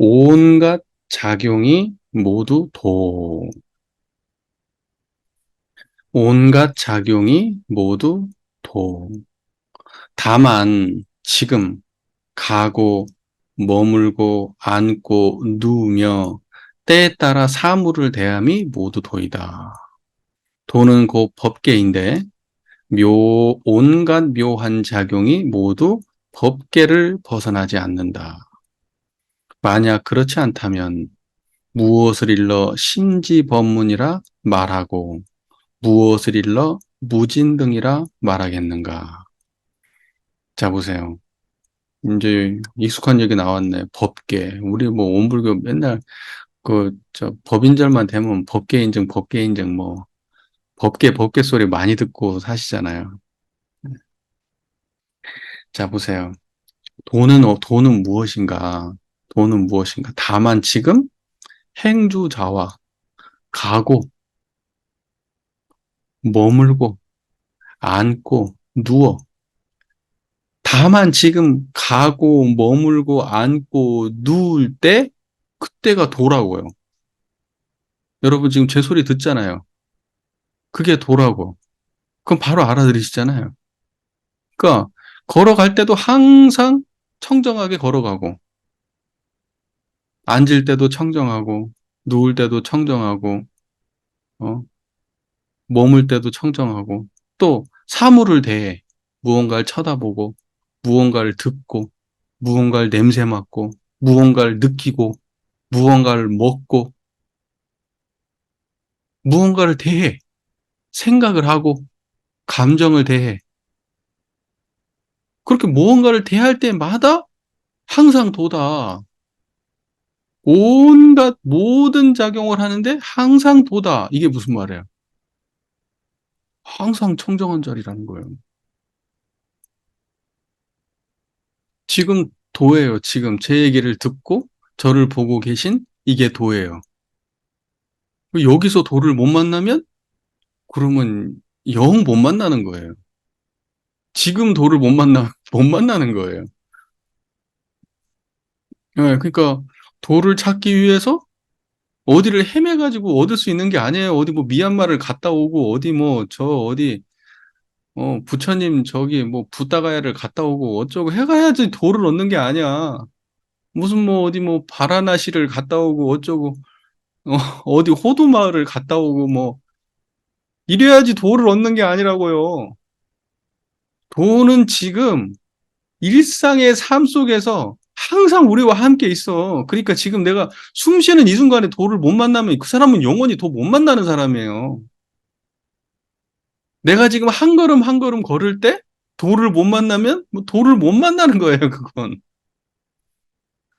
온갖 작용이 모두 도. 온갖 작용이 모두 도. 다만 지금 가고 머물고 앉고 누우며 때에 따라 사물을 대함이 모두 도이다. 도는 곧 법계인데 온갖 묘한 작용이 모두 법계를 벗어나지 않는다. 만약 그렇지 않다면 무엇을 일러 심지법문이라 말하고 무엇을 일러 무진등이라 말하겠는가. 자, 보세요. 이제 익숙한 얘기 나왔네. 법계. 우리 뭐 온불교 맨날 법인절만 되면 법계 인증, 법계 소리 많이 듣고 사시잖아요. 자, 보세요. 돈은 무엇인가? 돈은 무엇인가? 다만 지금 행주자와 가고, 머물고, 앉고, 누워. 다만 지금 가고, 머물고, 앉고, 누울 때, 그때가 도라고요. 여러분 지금 제 소리 듣잖아요. 그게 도라고. 그럼 바로 알아들으시잖아요. 그러니까 걸어갈 때도 항상 청정하게 걸어가고, 앉을 때도 청정하고, 누울 때도 청정하고, 어, 머물 때도 청정하고, 또 사물을 대해 무언가를 쳐다보고, 무언가를 듣고, 무언가를 냄새 맡고, 무언가를 느끼고, 무언가를 먹고, 무언가를 대해 생각을 하고, 감정을 대해 그렇게 무언가를 대할 때마다 항상 도다. 온갖 모든 작용을 하는데 항상 도다. 이게 무슨 말이에요? 항상 청정한 자리라는 거예요. 지금 도예요. 지금 제 얘기를 듣고 저를 보고 계신 이게 도예요. 여기서 도를 못 만나면 그러면 영 못 만나는 거예요. 지금 도를 못 만나는 거예요. 네, 그러니까 도를 찾기 위해서 어디를 헤매가지고 얻을 수 있는 게 아니에요. 어디 뭐 미얀마를 갔다 오고 어디 뭐 부처님 저기 뭐 부다가야를 갔다 오고 어쩌고 해가야지 도를 얻는 게 아니야. 무슨 뭐 어디 뭐 바라나시를 갔다 오고 어쩌고 어디 호두마을을 갔다 오고 뭐 이래야지 도를 얻는 게 아니라고요. 도는 지금 일상의 삶 속에서 항상 우리와 함께 있어. 그러니까 지금 내가 숨 쉬는 이 순간에 도를 못 만나면 그 사람은 영원히 도 못 만나는 사람이에요. 내가 지금 한 걸음 한 걸음 걸을 때 도를 못 만나면 뭐 도를 못 만나는 거예요, 그건.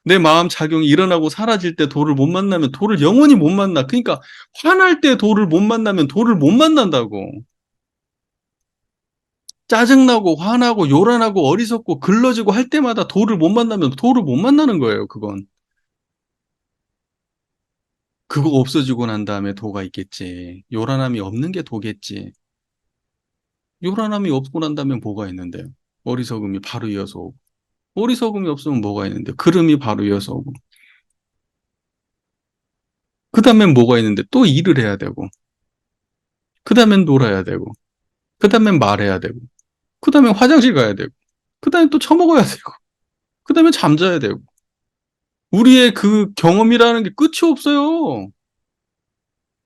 내 마음 작용이 일어나고 사라질 때 도를 못 만나면 도를 영원히 못 만나. 그러니까 화날 때 도를 못 만나면 도를 못 만난다고. 짜증나고 화나고 요란하고 어리석고 글러지고 할 때마다 도를 못 만나면 도를 못 만나는 거예요, 그건. 그거 없어지고 난 다음에 도가 있겠지. 요란함이 없는 게 도겠지. 요란함이 없고 난 다음에 뭐가 있는데요? 어리석음이 바로 이어서 오고. 어리석음이 없으면 뭐가 있는데? 그름이 바로 이어서 오고. 그 다음엔 뭐가 있는데? 또 일을 해야 되고. 그 다음엔 놀아야 되고. 그 다음엔 말해야 되고. 그 다음에 화장실 가야 되고. 그 다음에 또 처먹어야 되고. 그 다음에 잠자야 되고. 우리의 그 경험이라는 게 끝이 없어요.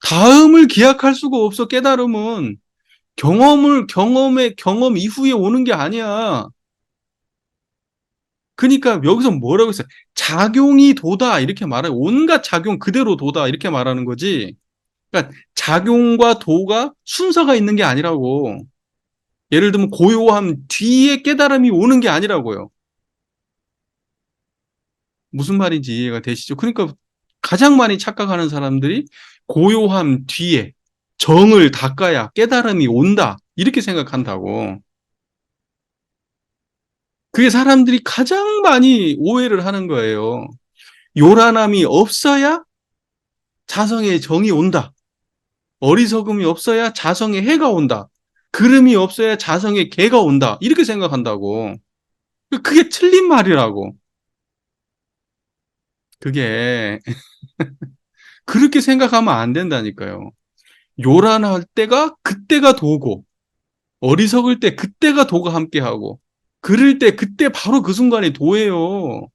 다음을 기약할 수가 없어, 깨달음은. 경험 이후에 오는 게 아니야. 그러니까 여기서 뭐라고 했어요? 작용이 도다 이렇게 말해요. 온갖 작용 그대로 도다 이렇게 말하는 거지. 그러니까 작용과 도가 순서가 있는 게 아니라고. 예를 들면 고요함 뒤에 깨달음이 오는 게 아니라고요. 무슨 말인지 이해가 되시죠? 그러니까 가장 많이 착각하는 사람들이 고요함 뒤에 정을 닦아야 깨달음이 온다 이렇게 생각한다고. 그게 사람들이 가장 많이 오해를 하는 거예요. 요란함이 없어야 자성의 정이 온다. 어리석음이 없어야 자성의 해가 온다. 그름이 없어야 자성의 개가 온다. 이렇게 생각한다고. 그게 틀린 말이라고. 그게 그렇게 생각하면 안 된다니까요. 요란할 때가 그때가 도고 어리석을 때 그때가 도가 함께하고 그럴 때 그때 바로 그 순간이 도예요.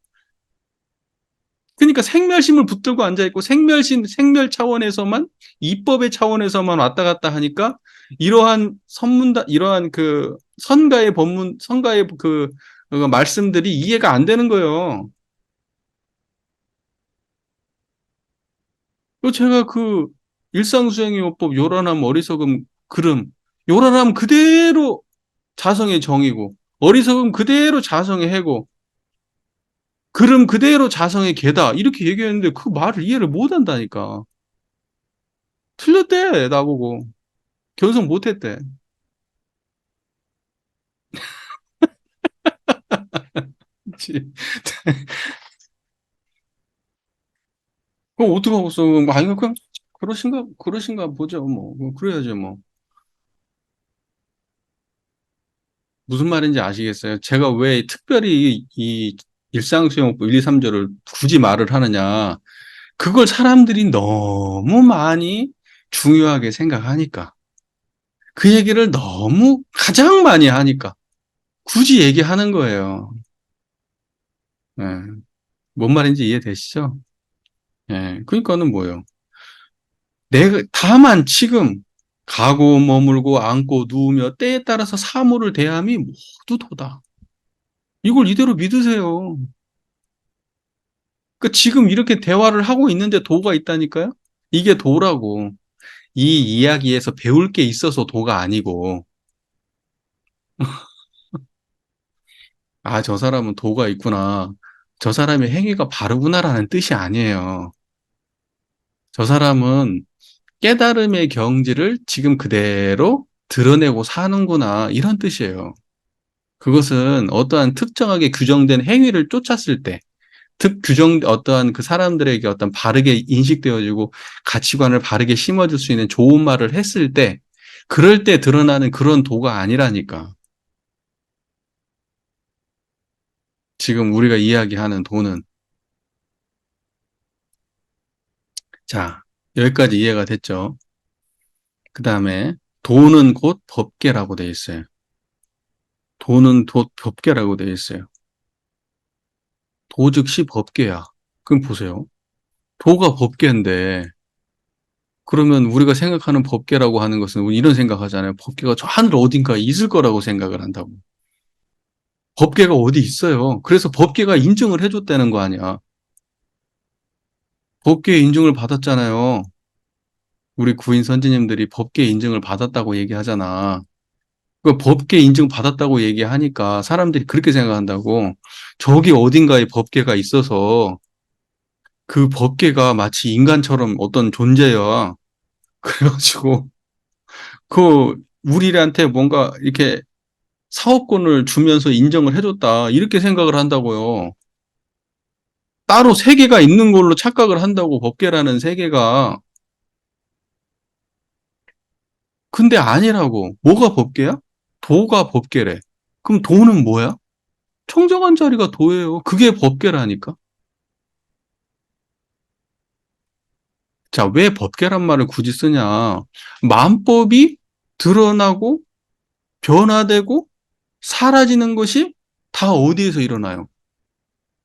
그러니까 생멸심을 붙들고 앉아 있고 생멸심 생멸 차원에서만 이법의 차원에서만 왔다 갔다 하니까 이러한 선문다 이러한 그 선가의 법문 선가의 그 말씀들이 이해가 안 되는 거예요. 제가 그 일상수행요법 요란함 어리석음 그름 요란함 그대로 자성의 정이고 어리석음 그대로 자성의 해고 그름 그대로 자성의 개다 이렇게 얘기했는데 그 말을 이해를 못 한다니까. 틀렸대 나보고. 견성 못했대. 그치. 그럼 어떡하겠어. 아니 그냥 그러신가 보죠 뭐. 그래야지 뭐. 무슨 말인지 아시겠어요? 제가 왜 특별히 이 일상수용법 1, 2, 3조를 굳이 말을 하느냐. 그걸 사람들이 너무 많이 중요하게 생각하니까. 그 얘기를 너무 가장 많이 하니까. 굳이 얘기하는 거예요. 예. 뭔 말인지 이해되시죠? 예. 그러니까는 뭐예요? 내가 다만 지금 가고 머물고 앉고 누우며 때에 따라서 사물을 대함이 모두 도다. 이걸 이대로 믿으세요. 그 지금 이렇게 대화를 하고 있는데 도가 있다니까요? 이게 도라고. 이 이야기에서 배울 게 있어서 도가 아니고, 아, 저 사람은 도가 있구나. 저 사람의 행위가 바르구나라는 뜻이 아니에요. 저 사람은 깨달음의 경지를 지금 그대로 드러내고 사는구나. 이런 뜻이에요. 그것은 어떠한 특정하게 규정된 행위를 쫓았을 때, 어떠한 그 사람들에게 어떤 바르게 인식되어지고 가치관을 바르게 심어줄 수 있는 좋은 말을 했을 때, 그럴 때 드러나는 그런 도가 아니라니까. 지금 우리가 이야기하는 도는. 자, 여기까지 이해가 됐죠? 그 다음에 도는 곧 법계라고 되어 있어요. 도는 곧 법계라고 되어 있어요. 도 즉시 법계야. 그럼 보세요. 도가 법계인데 그러면 우리가 생각하는 법계라고 하는 것은 우리 이런 생각하잖아요. 법계가 저 하늘 어딘가에 있을 거라고 생각을 한다고. 법계가 어디 있어요. 그래서 법계가 인증을 해줬다는 거 아니야. 법계 인증을 받았잖아요. 우리 구인 선지님들이 법계 인증을 받았다고 얘기하잖아. 그 법계 인증 받았다고 얘기하니까 사람들이 그렇게 생각한다고. 저기 어딘가에 법계가 있어서 그 법계가 마치 인간처럼 어떤 존재야. 그래가지고 그 우리한테 뭔가 이렇게 사업권을 주면서 인정을 해줬다. 이렇게 생각을 한다고요. 따로 세계가 있는 걸로 착각을 한다고 법계라는 세계가. 근데 아니라고. 뭐가 법계야? 도가 법계래. 그럼 도는 뭐야? 청정한 자리가 도예요. 그게 법계라니까. 자, 왜 법계란 말을 굳이 쓰냐? 만법이 드러나고 변화되고 사라지는 것이 다 어디에서 일어나요?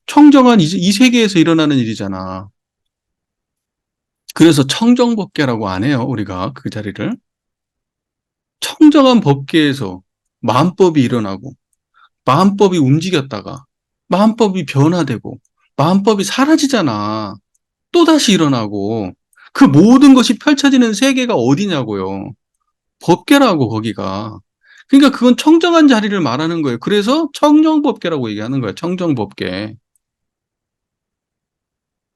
청정한 이 세계에서 일어나는 일이잖아. 그래서 청정법계라고 안 해요, 우리가 그 자리를. 청정한 법계에서 만법이 일어나고, 만법이 움직였다가, 만법이 변화되고, 만법이 사라지잖아. 또다시 일어나고, 그 모든 것이 펼쳐지는 세계가 어디냐고요. 법계라고, 거기가. 그러니까 그건 청정한 자리를 말하는 거예요. 그래서 청정법계라고 얘기하는 거예요. 청정법계.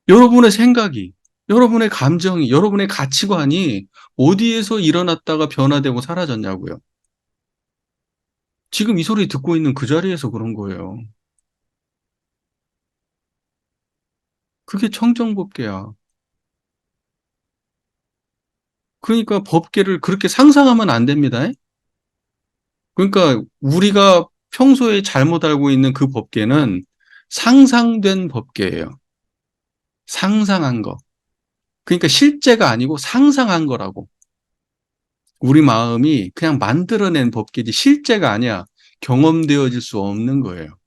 여러분의 생각이, 여러분의 감정이, 여러분의 가치관이 어디에서 일어났다가 변화되고 사라졌냐고요. 지금 이 소리 듣고 있는 그 자리에서 그런 거예요. 그게 청정법계야. 그러니까 법계를 그렇게 상상하면 안 됩니다. 그러니까 우리가 평소에 잘못 알고 있는 그 법계는 상상된 법계예요. 상상한 거. 그러니까 실제가 아니고 상상한 거라고. 우리 마음이 그냥 만들어낸 법계지 실제가 아니야. 경험되어질 수 없는 거예요.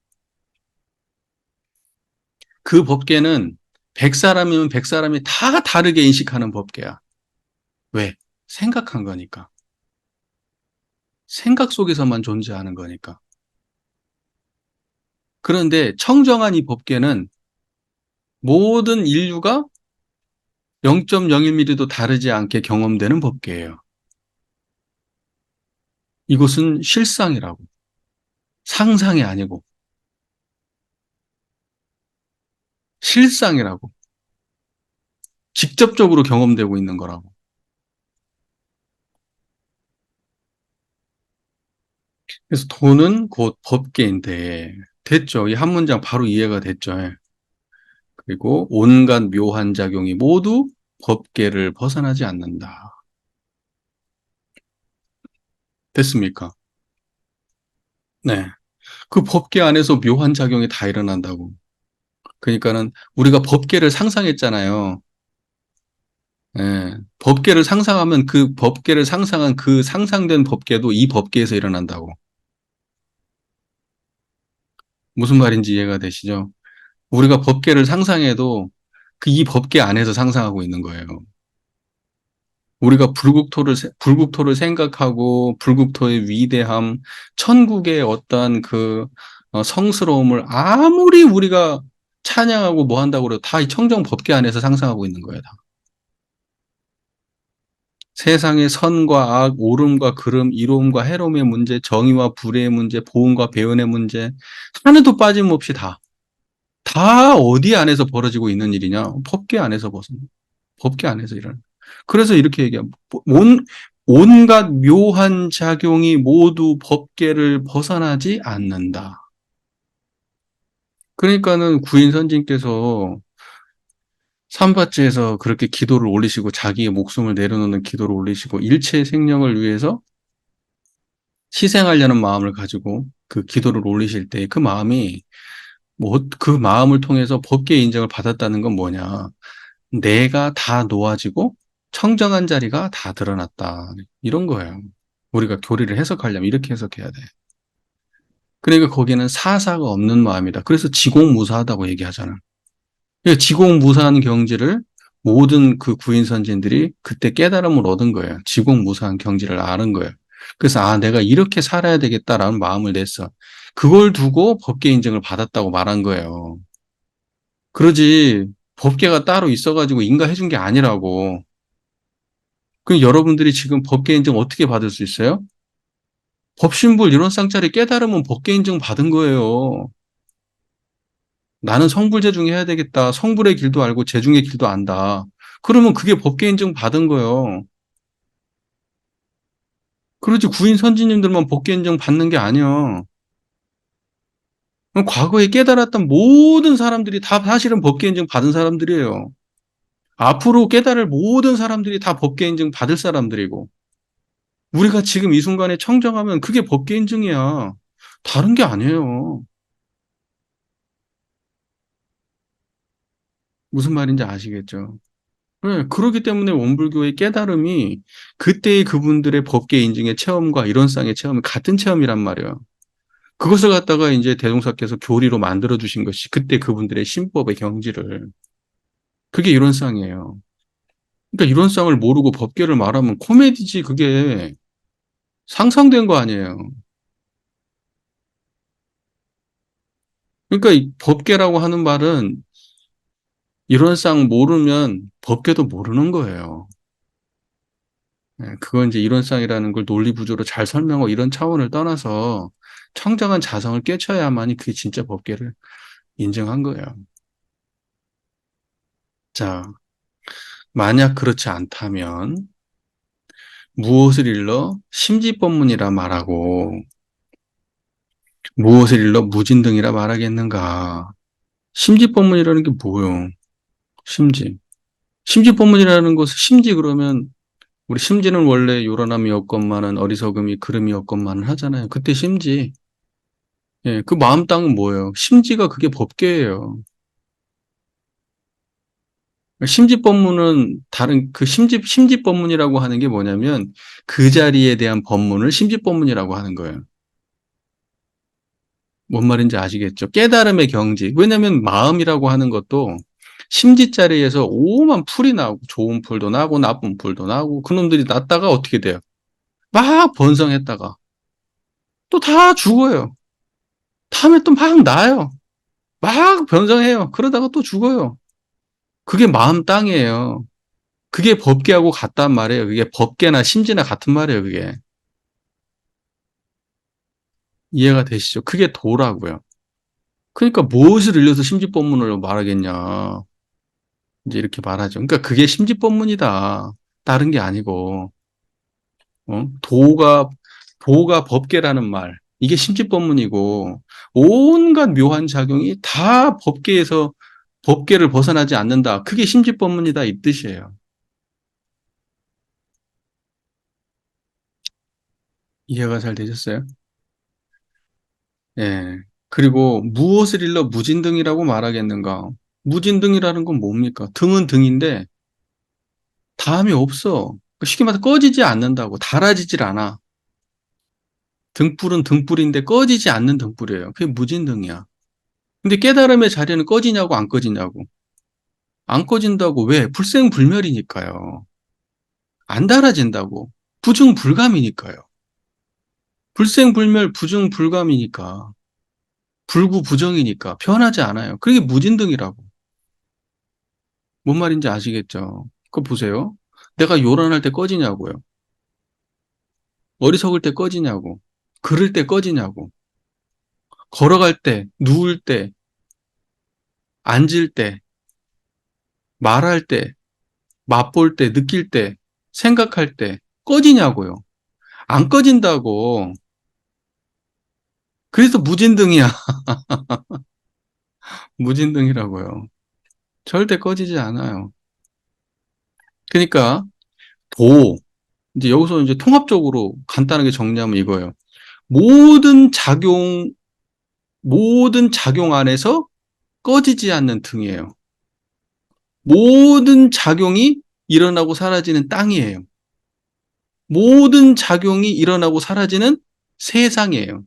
그 법계는 100사람이면 100사람이 다 다르게 인식하는 법계야. 왜? 생각한 거니까. 생각 속에서만 존재하는 거니까. 그런데 청정한 이 법계는 모든 인류가 0.01mm도 다르지 않게 경험되는 법계예요. 이것은 실상이라고. 상상이 아니고 실상이라고. 직접적으로 경험되고 있는 거라고. 그래서 돈은 곧 법계인데 됐죠. 이 한 문장 바로 이해가 됐죠. 그리고 온갖 묘한 작용이 모두 법계를 벗어나지 않는다. 됐습니까? 네. 그 법계 안에서 묘한 작용이 다 일어난다고. 그러니까는 우리가 법계를 상상했잖아요. 예. 법계를 상상하면 그 법계를 상상한 그 상상된 법계도 이 법계에서 일어난다고. 무슨 말인지 이해가 되시죠? 우리가 법계를 상상해도 그 이 법계 안에서 상상하고 있는 거예요. 우리가 불국토를 생각하고 불국토의 위대함, 천국의 어떠한 그 성스러움을 아무리 우리가 찬양하고 뭐 한다고 그래도 다 이 청정 법계 안에서 상상하고 있는 거예요. 다. 세상의 선과 악, 옳음과 그름, 이로움과 해로움의 문제, 정의와 불의의 문제, 보응과 배은의 문제, 하나도 빠짐없이 다 어디 안에서 벌어지고 있는 일이냐? 법계 안에서 법계 안에서 일어나. 그래서 이렇게 얘기합 온갖 묘한 작용이 모두 법계를 벗어나지 않는다. 그러니까는 구인 선진께서 삼바지에서 그렇게 기도를 올리시고 자기의 목숨을 내려놓는 기도를 올리시고 일체 생명을 위해서 희생하려는 마음을 가지고 그 기도를 올리실 때 그 마음이 그 마음을 통해서 법계 인정을 받았다는 건 뭐냐? 내가 다 놓아지고 청정한 자리가 다 드러났다. 이런 거예요. 우리가 교리를 해석하려면 이렇게 해석해야 돼. 그러니까 거기는 사사가 없는 마음이다. 그래서 지공무사하다고 얘기하잖아. 그러니까 지공무사한 경지를 모든 그 구인 선진들이 그때 깨달음을 얻은 거예요. 지공무사한 경지를 아는 거예요. 그래서 내가 이렇게 살아야 되겠다라는 마음을 냈어. 그걸 두고 법계 인정을 받았다고 말한 거예요. 그러지 법계가 따로 있어가지고 인가해 준 게 아니라고. 그럼 여러분들이 지금 법계 인정 어떻게 받을 수 있어요? 법신불 이론상짜리 깨달으면 법계 인정 받은 거예요. 나는 성불재중 해야 되겠다. 성불의 길도 알고 재중의 길도 안다. 그러면 그게 법계 인정 받은 거예요. 그렇지 구인 선지님들만 법계 인정 받는 게 아니야. 과거에 깨달았던 모든 사람들이 다 사실은 법계 인정 받은 사람들이에요. 앞으로 깨달을 모든 사람들이 다 법계 인정 받을 사람들이고 우리가 지금 이 순간에 청정하면 그게 법계 인증이야. 다른 게 아니에요. 무슨 말인지 아시겠죠? 네, 그렇기 때문에 원불교의 깨달음이 그때의 그분들의 법계 인증의 체험과 이론상의 체험이 같은 체험이란 말이에요. 그것을 갖다가 이제 대종사께서 교리로 만들어 주신 것이 그때 그분들의 신법의 경지를. 그게 이론상이에요. 그러니까 이론상을 모르고 법계를 말하면 코미디지 그게 상상된 거 아니에요. 그러니까 이 법계라고 하는 말은 이론상 모르면 법계도 모르는 거예요. 그건 이제 이론상이라는 걸 논리 구조로 잘 설명하고 이런 차원을 떠나서 청정한 자성을 깨쳐야만이 그게 진짜 법계를 인정한 거예요. 자, 만약 그렇지 않다면 무엇을 일러 심지법문이라 말하고 무엇을 일러 무진등이라 말하겠는가? 심지법문이라는 게 뭐예요? 심지. 심지법문이라는 것은 심지 그러면 우리 심지는 원래 요란함이 없건만은 어리석음이 그름이 없건만은 하잖아요. 그때 심지. 예, 그 마음 땅은 뭐예요? 심지가 그게 법계예요. 심지법문은 다른 그 심지법문이라고 하는 게 뭐냐면 그 자리에 대한 법문을 심지법문이라고 하는 거예요. 뭔 말인지 아시겠죠? 깨달음의 경지. 왜냐면 마음이라고 하는 것도 심지 자리에서 오만 풀이 나고 좋은 풀도 나고 나쁜 풀도 나고 그놈들이 났다가 어떻게 돼요? 막 번성했다가 또 다 죽어요. 다음에 또 막 나요. 막 번성해요. 그러다가 또 죽어요. 그게 마음 땅이에요. 그게 법계하고 같단 말이에요. 그게 법계나 심지나 같은 말이에요. 그게. 이해가 되시죠? 그게 도라고요. 그러니까 무엇을 일러서 심지법문을 말하겠냐. 이제 이렇게 말하죠. 그러니까 그게 심지법문이다. 다른 게 아니고, 도가 법계라는 말. 이게 심지법문이고, 온갖 묘한 작용이 다 법계를 벗어나지 않는다. 그게 심지법문이다. 이 뜻이에요. 이해가 잘 되셨어요? 예. 그리고 무엇을 일러 무진등이라고 말하겠는가? 무진등이라는 건 뭡니까? 등은 등인데 다음이 없어. 쉽게 말해서 꺼지지 않는다고. 달아지질 않아. 등불은 등불인데 꺼지지 않는 등불이에요. 그게 무진등이야. 근데 깨달음의 자리는 꺼지냐고 안 꺼지냐고. 안 꺼진다고 왜? 불생불멸이니까요. 안 달아진다고. 부중불감이니까요. 불생불멸 부중불감이니까. 불구부정이니까 변하지 않아요. 그게 무진등이라고. 뭔 말인지 아시겠죠? 그거 보세요. 내가 요란할 때 꺼지냐고요. 어리석을 때 꺼지냐고. 걸을 때 꺼지냐고. 걸어갈 때, 누울 때, 앉을 때, 말할 때, 맛볼 때, 느낄 때, 생각할 때 꺼지냐고요. 안 꺼진다고. 그래서 무진등이야. 무진등이라고요. 절대 꺼지지 않아요. 그러니까 도 이제 여기서 이제 통합적으로 간단하게 정리하면 이거예요. 모든 작용 모든 작용 안에서 꺼지지 않는 등이에요. 모든 작용이 일어나고 사라지는 땅이에요. 모든 작용이 일어나고 사라지는 세상이에요.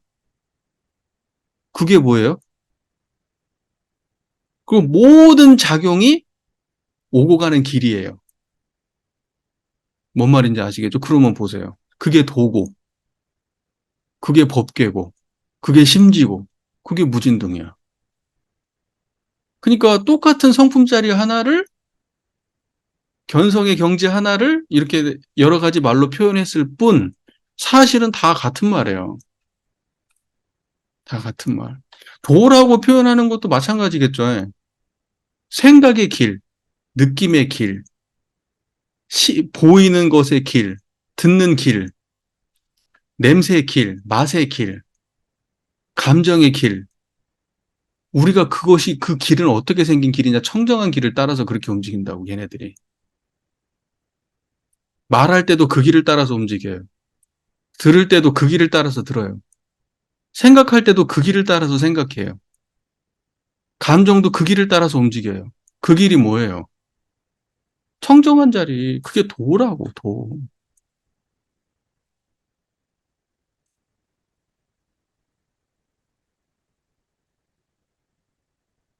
그게 뭐예요? 그 모든 작용이 오고 가는 길이에요. 뭔 말인지 아시겠죠? 그러면 보세요. 그게 도고, 그게 법계고, 그게 심지고, 그게 무진등이야. 그러니까 똑같은 성품짜리 하나를 견성의 경지 하나를 이렇게 여러 가지 말로 표현했을 뿐 사실은 다 같은 말이에요. 다 같은 말. 도라고 표현하는 것도 마찬가지겠죠. 생각의 길, 느낌의 길, 보이는 것의 길, 듣는 길, 냄새의 길, 맛의 길, 감정의 길. 우리가 그것이 그 길은 어떻게 생긴 길이냐, 청정한 길을 따라서 그렇게 움직인다고, 얘네들이. 말할 때도 그 길을 따라서 움직여요. 들을 때도 그 길을 따라서 들어요. 생각할 때도 그 길을 따라서 생각해요. 감정도 그 길을 따라서 움직여요. 그 길이 뭐예요? 청정한 자리, 그게 도라고, 도.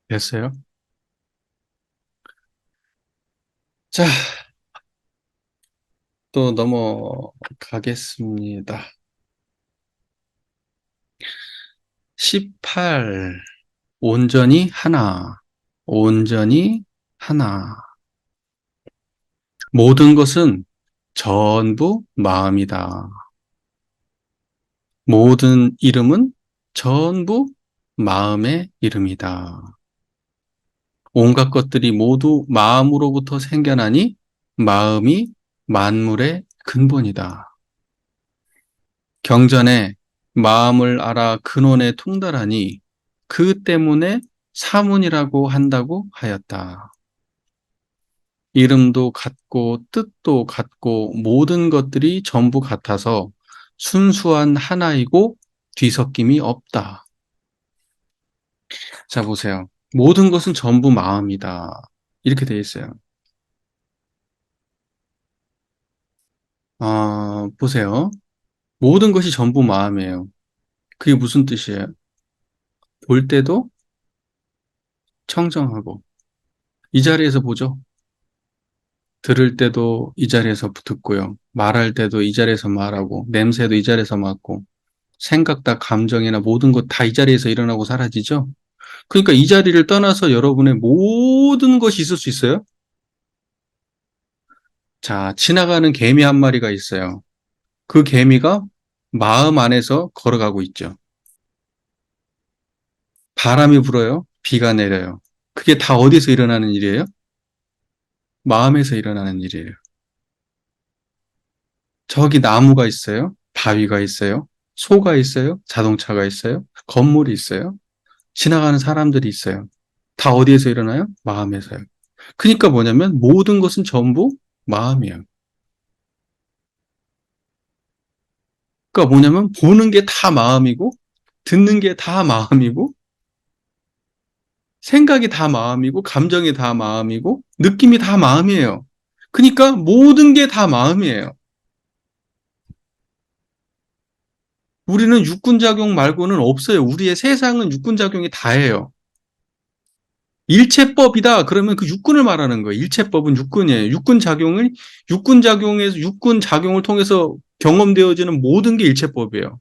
됐어요? 자, 또 넘어가겠습니다. 18. 온전히 하나. 온전히 하나. 모든 것은 전부 마음이다. 모든 이름은 전부 마음의 이름이다. 온갖 것들이 모두 마음으로부터 생겨나니 마음이 만물의 근본이다. 경전에 마음을 알아 근원에 통달하니 그 때문에 사문이라고 한다고 하였다. 이름도 같고 뜻도 같고 모든 것들이 전부 같아서 순수한 하나이고 뒤섞임이 없다. 자, 보세요. 모든 것은 전부 마음이다. 이렇게 되어 있어요. 보세요. 모든 것이 전부 마음이에요. 그게 무슨 뜻이에요? 볼 때도 청정하고, 이 자리에서 보죠. 들을 때도 이 자리에서 듣고요. 말할 때도 이 자리에서 말하고, 냄새도 이 자리에서 맡고, 생각 다 감정이나 모든 것 다 이 자리에서 일어나고 사라지죠? 그러니까 이 자리를 떠나서 여러분의 모든 것이 있을 수 있어요? 자, 지나가는 개미 한 마리가 있어요. 그 개미가 마음 안에서 걸어가고 있죠. 바람이 불어요. 비가 내려요. 그게 다 어디서 일어나는 일이에요? 마음에서 일어나는 일이에요. 저기 나무가 있어요. 바위가 있어요. 소가 있어요. 자동차가 있어요. 건물이 있어요. 지나가는 사람들이 있어요. 다 어디에서 일어나요? 마음에서요. 그러니까 뭐냐면 모든 것은 전부 마음이에요. 그러니까 뭐냐면 보는 게 다 마음이고 듣는 게 다 마음이고 생각이 다 마음이고 감정이 다 마음이고 느낌이 다 마음이에요. 그러니까 모든 게 다 마음이에요. 우리는 육군작용 말고는 없어요. 우리의 세상은 육군작용이 다예요. 일체법이다. 그러면 그 육군을 말하는 거예요. 일체법은 육군이에요. 육군작용에서, 육군작용을 통해서 경험되어지는 모든 게 일체법이에요.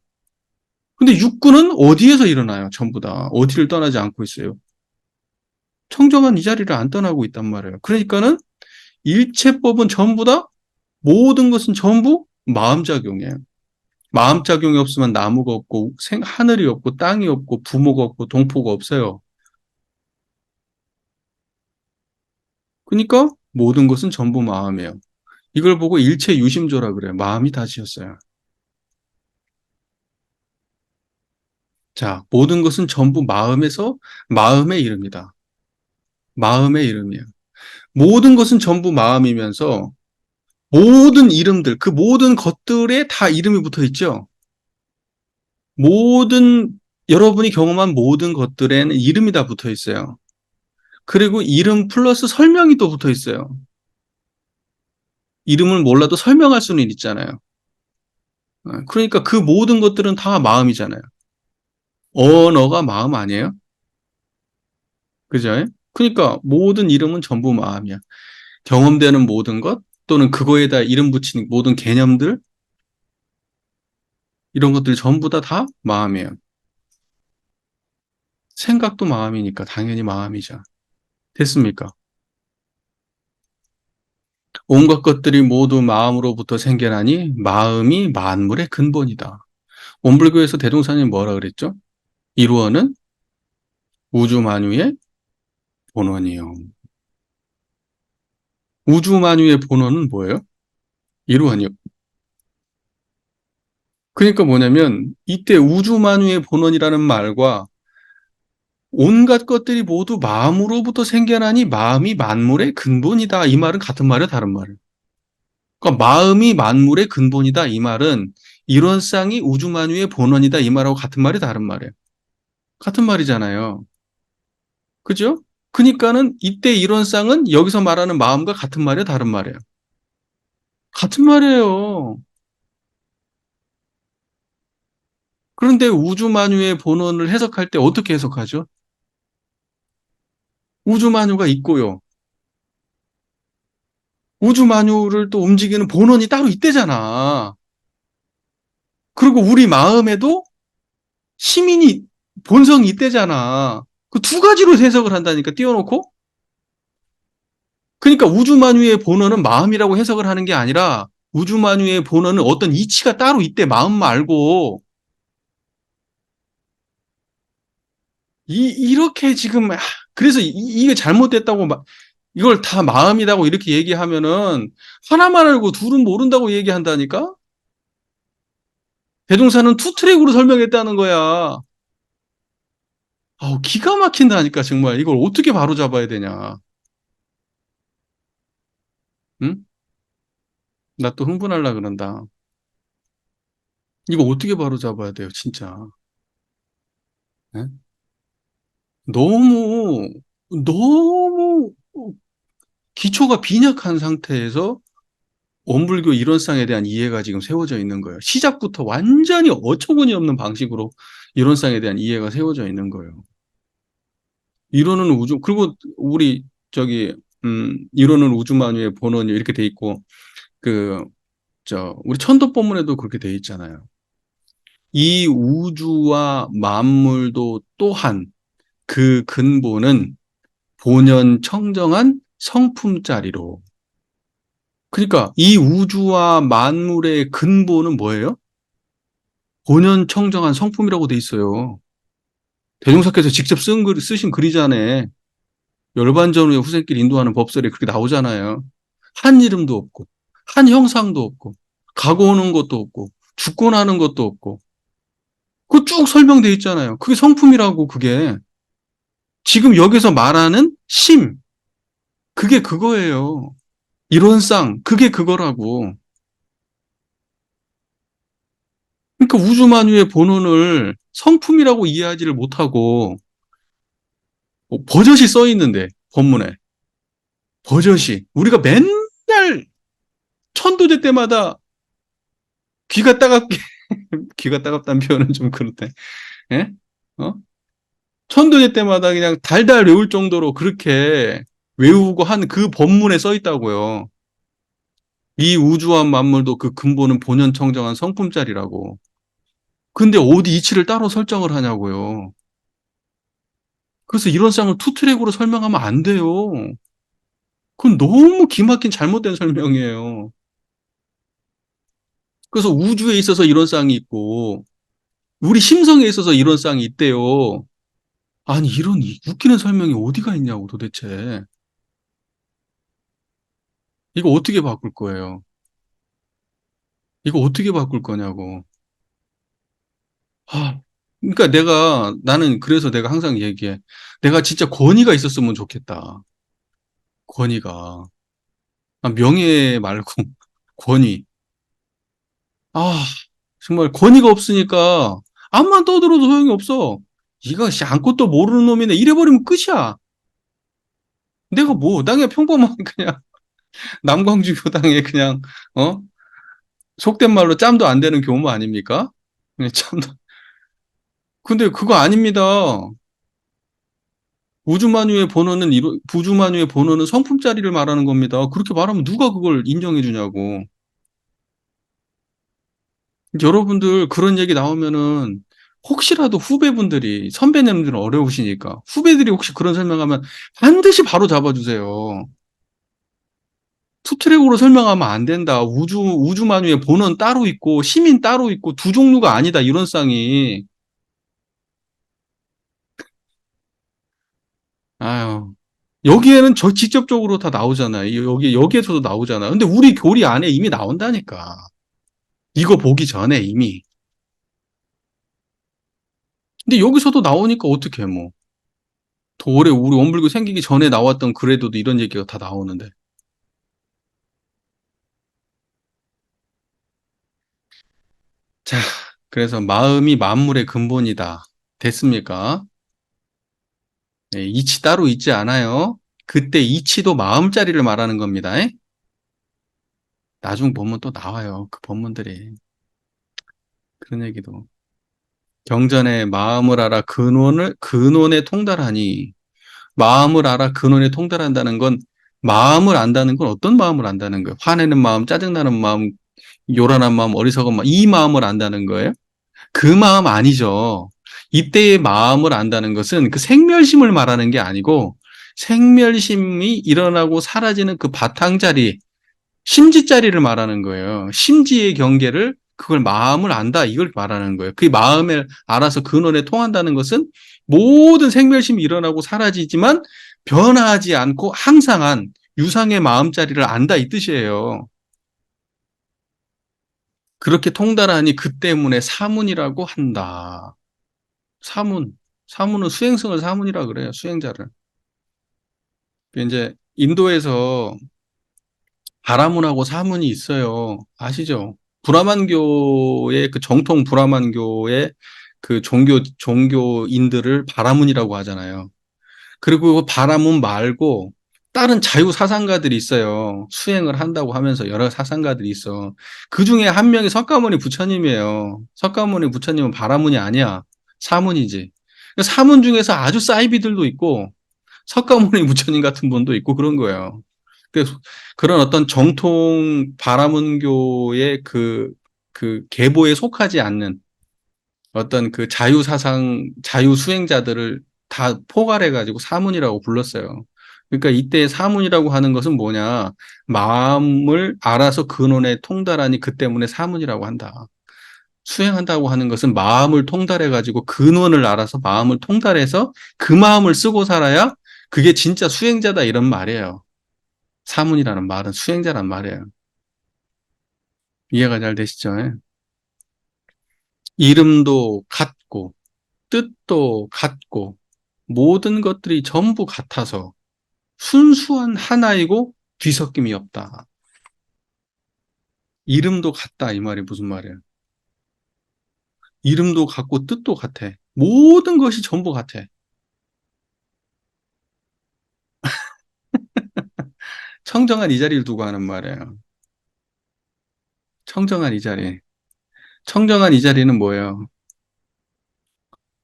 근데 육군은 어디에서 일어나요? 전부 다. 어디를 떠나지 않고 있어요. 청정한 이 자리를 안 떠나고 있단 말이에요. 그러니까는 일체법은 전부 다 모든 것은 전부 마음작용이에요. 마음작용이 없으면 나무가 없고 하늘이 없고 땅이 없고 부모가 없고 동포가 없어요. 그러니까 모든 것은 전부 마음이에요. 이걸 보고 일체 유심조라 그래요. 마음이 다 지었어요. 자, 모든 것은 전부 마음에서 마음의 이름이다. 마음의 이름이에요. 모든 것은 전부 마음이면서 모든 이름들, 그 모든 것들에 다 이름이 붙어 있죠. 모든 여러분이 경험한 모든 것들에는 이름이 다 붙어 있어요. 그리고 이름 플러스 설명이 또 붙어 있어요. 이름을 몰라도 설명할 수는 있잖아요. 그러니까 그 모든 것들은 다 마음이잖아요. 언어가 마음 아니에요? 그죠? 그러니까 모든 이름은 전부 마음이야. 경험되는 모든 것 또는 그거에다 이름 붙이는 모든 개념들 이런 것들이 전부 다 마음이에요. 생각도 마음이니까 당연히 마음이죠. 됐습니까? 온갖 것들이 모두 마음으로부터 생겨나니 마음이 만물의 근본이다. 원불교에서 대종사님 뭐라 그랬죠? 이루어는 우주 만유의 본원이요. 우주 만유의 본원은 뭐예요? 이루원이요. 그러니까 뭐냐면 이때 우주 만유의 본원이라는 말과 온갖 것들이 모두 마음으로부터 생겨나니 마음이 만물의 근본이다. 이 말은 같은 말이에요, 다른 말이에요. 그러니까 마음이 만물의 근본이다. 이 말은 이론상이 우주 만유의 본원이다. 이 말하고 같은 말이 다른 말이에요. 같은 말이잖아요. 그죠? 그러니까는 이때 이론상은 여기서 말하는 마음과 같은 말이에요, 다른 말이에요. 같은 말이에요. 그런데 우주 만유의 본원을 해석할 때 어떻게 해석하죠? 우주 만유가 있고요. 우주 만유를 또 움직이는 본원이 따로 있대잖아. 그리고 우리 마음에도 시민이 본성이 있대잖아. 그 두 가지로 해석을 한다니까 띄워놓고. 그러니까 우주 만유의 본원은 마음이라고 해석을 하는 게 아니라 우주 만유의 본원은 어떤 이치가 따로 있대 마음 말고 이렇게 지금 그래서 이게 잘못됐다고 이걸 다 마음이라고 이렇게 얘기하면은 하나만 알고 둘은 모른다고 얘기한다니까. 대종사는 투 트랙으로 설명했다는 거야. 기가 막힌다니까 정말 이걸 어떻게 바로 잡아야 되냐. 응? 나 또 흥분하려 그런다. 이거 어떻게 바로 잡아야 돼요, 진짜. 예? 너무 너무 기초가 빈약한 상태에서 원불교 이론상에 대한 이해가 지금 세워져 있는 거예요. 시작부터 완전히 어처구니 없는 방식으로 이론상에 대한 이해가 세워져 있는 거예요. 이론은 우주, 그리고 우리 저기 이론은 우주만유의 본원이 이렇게 돼 있고 그 우리 천도법문에도 그렇게 돼 있잖아요. 이 우주와 만물도 또한 그 근본은 본연 청정한 성품짜리로. 그러니까 이 우주와 만물의 근본은 뭐예요? 본연 청정한 성품이라고 돼 있어요. 대종사께서 직접 쓰신 글이잖아요. 열반전 후에 후생길 인도하는 법설에 그렇게 나오잖아요. 한 이름도 없고, 한 형상도 없고, 가고 오는 것도 없고, 죽고 나는 것도 없고, 그거 쭉 설명돼 있잖아요. 그게 성품이라고, 그게. 지금 여기서 말하는 심, 그게 그거예요. 이론상, 그게 그거라고. 그러니까 우주만유의 본원을 성품이라고 이해하지를 못하고, 버젓이 써 있는데, 본문에. 버젓이. 우리가 맨날 천도제 때마다 귀가 따갑게, 귀가 따갑다는 표현은 좀 그렇대. 예? 어? 천도제 때마다 그냥 달달 외울 정도로 그렇게 외우고 한 그 본문에 써 있다고요. 이 우주와 만물도 그 근본은 본연 청정한 성품짜리라고. 근데 어디 이치를 따로 설정을 하냐고요. 그래서 이런 쌍을 투트랙으로 설명하면 안 돼요. 그건 너무 기막힌 잘못된 설명이에요. 그래서 우주에 있어서 이런 쌍이 있고, 우리 심성에 있어서 이런 쌍이 있대요. 아니, 이런 웃기는 설명이 어디가 있냐고, 도대체. 이거 어떻게 바꿀 거예요? 이거 어떻게 바꿀 거냐고. 아, 그러니까 나는 그래서 내가 항상 얘기해. 내가 진짜 권위가 있었으면 좋겠다. 권위가. 아, 명예 말고, 권위. 아, 정말 권위가 없으니까, 암만 떠들어도 소용이 없어. 이거 아무것도 모르는 놈이네. 이래버리면 끝이야. 내가 뭐, 나 그냥 평범한 그냥 남광주 교당에 그냥, 어? 속된 말로 짬도 안 되는 교무 아닙니까? 그냥 짬도. 근데 그거 아닙니다. 우주만유의 본원은 성품짜리를 말하는 겁니다. 그렇게 말하면 누가 그걸 인정해 주냐고. 여러분들 그런 얘기 나오면은 혹시라도 후배분들이, 선배님들은 어려우시니까 후배들이 혹시 그런 설명하면 반드시 바로 잡아주세요. 투트랙으로 설명하면 안 된다. 우주만유의 본원 따로 있고 시민 따로 있고 두 종류가 아니다. 이런 쌍이. 아유. 여기에는 직접적으로 다 나오잖아요. 여기에서도 나오잖아. 근데 우리 교리 안에 이미 나온다니까. 이거 보기 전에 이미. 근데 여기서도 나오니까 어떡해, 뭐. 더 오래 우리 원불교 생기기 전에 나왔던 글에도 이런 얘기가 다 나오는데. 자, 그래서 마음이 만물의 근본이다. 됐습니까? 네, 이치 따로 있지 않아요. 그때 이치도 마음자리를 말하는 겁니다. 나중 보면 또 나와요. 그 본문들이. 그런 얘기도. 경전에 마음을 알아 근원에 통달하니, 마음을 알아 근원에 통달한다는 건, 마음을 안다는 건 어떤 마음을 안다는 거예요? 화내는 마음, 짜증나는 마음, 요란한 마음, 어리석은 마음, 이 마음을 안다는 거예요? 그 마음 아니죠. 이때의 마음을 안다는 것은 그 생멸심을 말하는 게 아니고, 생멸심이 일어나고 사라지는 그 바탕자리, 심지자리를 말하는 거예요. 심지의 경계를, 그걸 마음을 안다, 이걸 말하는 거예요. 그 마음을 알아서 근원에 통한다는 것은 모든 생멸심이 일어나고 사라지지만 변화하지 않고 항상한 유상의 마음자리를 안다, 이 뜻이에요. 그렇게 통달하니 그 때문에 사문이라고 한다. 사문. 사문은 수행성을 사문이라 그래요. 수행자를. 이제 인도에서 바라문하고 사문이 있어요. 아시죠? 브라만교의 그 정통 브라만교의 그 종교인들을 바라문이라고 하잖아요. 그리고 바라문 말고 다른 자유 사상가들이 있어요. 수행을 한다고 하면서 여러 사상가들이 있어. 그 중에 한 명이 석가모니 부처님이에요. 석가모니 부처님은 바라문이 아니야. 사문이지. 사문 중에서 아주 사이비들도 있고 석가모니 부처님 같은 분도 있고 그런 거예요. 그래서 그런 어떤 정통 바라문교의 그 계보에 속하지 않는 어떤 그 자유 사상, 자유 수행자들을 다 포괄해가지고 사문이라고 불렀어요. 그러니까 이때 사문이라고 하는 것은 뭐냐? 마음을 알아서 근원에 통달하니 그 때문에 사문이라고 한다. 수행한다고 하는 것은 마음을 통달해가지고 근원을 알아서 마음을 통달해서 그 마음을 쓰고 살아야 그게 진짜 수행자다 이런 말이에요. 사문이라는 말은 수행자란 말이에요. 이해가 잘 되시죠? 예? 이름도 같고, 뜻도 같고, 모든 것들이 전부 같아서 순수한 하나이고 뒤섞임이 없다. 이름도 같다 이 말이 무슨 말이에요? 이름도 같고 뜻도 같아. 모든 것이 전부 같아. 청정한 이 자리를 두고 하는 말이에요. 청정한 이 자리. 청정한 이 자리는 뭐예요?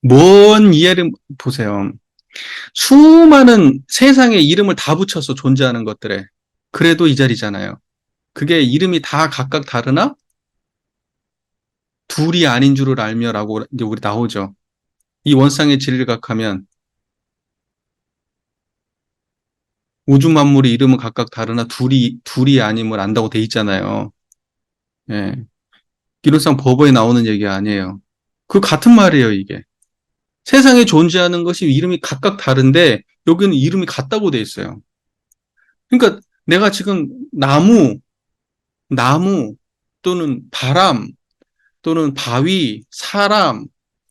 뭔 이해를 보세요. 수많은 세상의 이름을 다 붙여서 존재하는 것들에 그래도 이 자리잖아요. 그게 이름이 다 각각 다르나 둘이 아닌 줄을 알며라고 이제 우리 나오죠. 이 원상의 진리를 각하면 우주 만물의 이름은 각각 다르나 둘이 아님을 안다고 돼 있잖아요. 예. 기록상 법어에 나오는 얘기 아니에요. 그 같은 말이에요, 이게. 세상에 존재하는 것이 이름이 각각 다른데 여기는 이름이 같다고 돼 있어요. 그러니까 내가 지금 나무 또는 바람 또는 바위, 사람,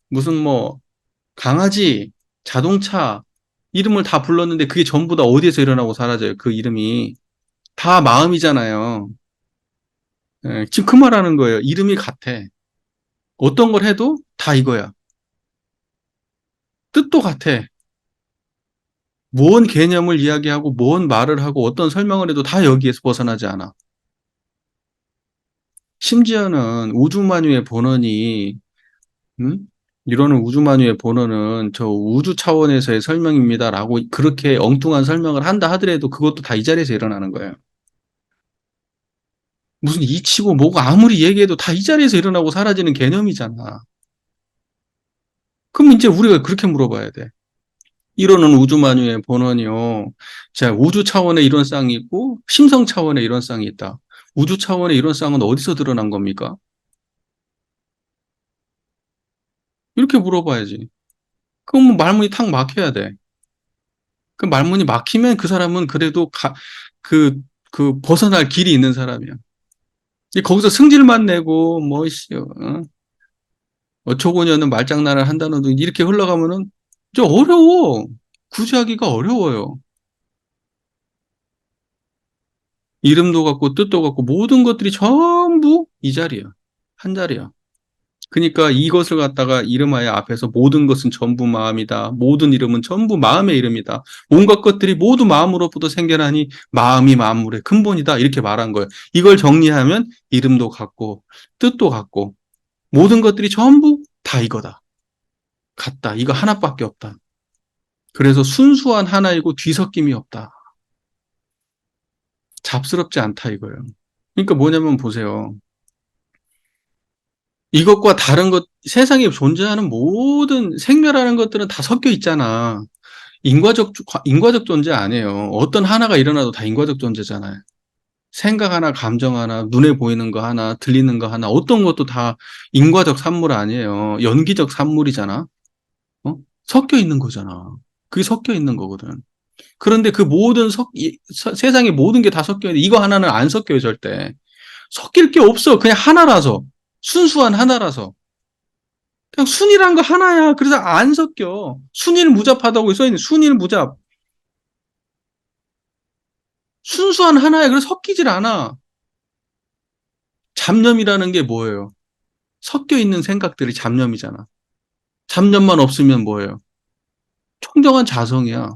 무슨 뭐 강아지, 자동차 이름을 다 불렀는데 그게 전부 다 어디에서 일어나고 사라져요? 그 이름이 다 마음이잖아요. 예, 지금 그 말하는 거예요. 이름이 같아. 어떤 걸 해도 다 이거야. 뜻도 같아. 뭔 개념을 이야기하고 뭔 말을 하고 어떤 설명을 해도 다 여기에서 벗어나지 않아. 심지어는 우주만유의 본원이 이러는 우주만유의 본원은 저 우주 차원에서의 설명입니다라고 그렇게 엉뚱한 설명을 한다 하더라도 그것도 다 이 자리에서 일어나는 거예요. 무슨 이치고 뭐고 아무리 얘기해도 다 이 자리에서 일어나고 사라지는 개념이잖아. 그럼 이제 우리가 그렇게 물어봐야 돼. 이론은 우주만유의 본원이요. 자, 우주 차원의 이론상이 있고 심성 차원의 이론상이 있다. 우주 차원의 이론상은 어디서 드러난 겁니까? 이렇게 물어봐야지. 그럼 뭐 말문이 탁 막혀야 돼. 그 말문이 막히면 그 사람은 그래도 그, 벗어날 길이 있는 사람이야. 이제 거기서 승질만 내고, 뭐, 씨, 어처구니없는 말장난을 한다는 등 이렇게 흘러가면은 좀 어려워. 구제하기가 어려워요. 이름도 같고 뜻도 같고 모든 것들이 전부 이 자리야. 한 자리야. 그러니까 이것을 갖다가 이름하여 앞에서 모든 것은 전부 마음이다. 모든 이름은 전부 마음의 이름이다. 온갖 것들이 모두 마음으로부터 생겨나니 마음이 만물의 근본이다. 이렇게 말한 거예요. 이걸 정리하면 이름도 같고 뜻도 같고 모든 것들이 전부 다 이거다. 같다. 이거 하나밖에 없다. 그래서 순수한 하나이고 뒤섞임이 없다. 잡스럽지 않다 이거예요. 그러니까 뭐냐면 보세요. 이것과 다른 것, 세상에 존재하는 모든 생멸하는 것들은 다 섞여 있잖아. 인과적 존재 아니에요. 어떤 하나가 일어나도 다 인과적 존재잖아요. 생각 하나, 감정 하나, 눈에 보이는 거 하나, 들리는 거 하나, 어떤 것도 다 인과적 산물 아니에요. 연기적 산물이잖아. 어? 섞여 있는 거잖아. 그게 섞여 있는 거거든. 그런데 그 모든 세상의 모든 게 다 섞여 있는데 이거 하나는 안 섞여요, 절대. 섞일 게 없어. 그냥 하나라서. 순수한 하나라서. 그냥 순이란 거 하나야. 그래서 안 섞여. 순일무잡하다고 써있는 순일무잡. 순수한 하나야. 그래서 섞이질 않아. 잡념이라는 게 뭐예요? 섞여 있는 생각들이 잡념이잖아. 잡념만 없으면 뭐예요? 청정한 자성이야.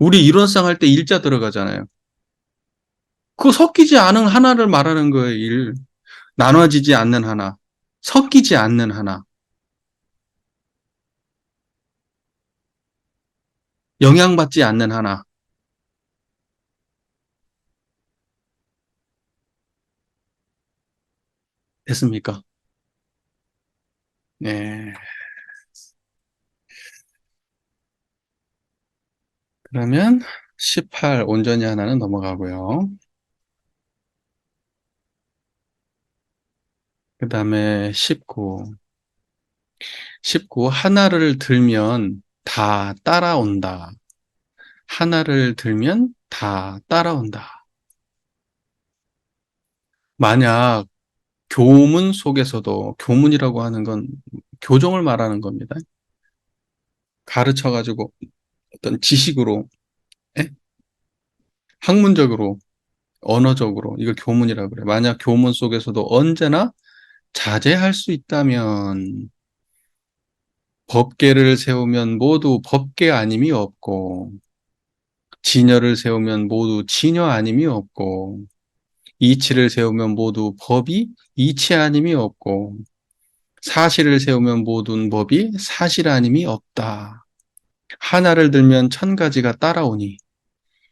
우리 이론상 할 때 일자 들어가잖아요. 그거 섞이지 않은 하나를 말하는 거예요, 일. 나눠지지 않는 하나. 섞이지 않는 하나. 영향받지 않는 하나. 됐습니까? 네. 그러면 18 온전히 하나는 넘어가고요. 그 다음에 19. 19. 하나를 들면 다 따라온다. 하나를 들면 다 따라온다. 만약 교문 속에서도 교문이라고 하는 건 교정을 말하는 겁니다. 가르쳐 가지고 어떤 지식으로, 예? 학문적으로, 언어적으로 이걸 교문이라고 그래요. 만약 교문 속에서도 언제나 자제할 수 있다면 법계를 세우면 모두 법계 아님이 없고, 진여를 세우면 모두 진여 아님이 없고, 이치를 세우면 모두 법이 이치 아님이 없고, 사실을 세우면 모든 법이 사실 아님이 없다. 하나를 들면 천 가지가 따라오니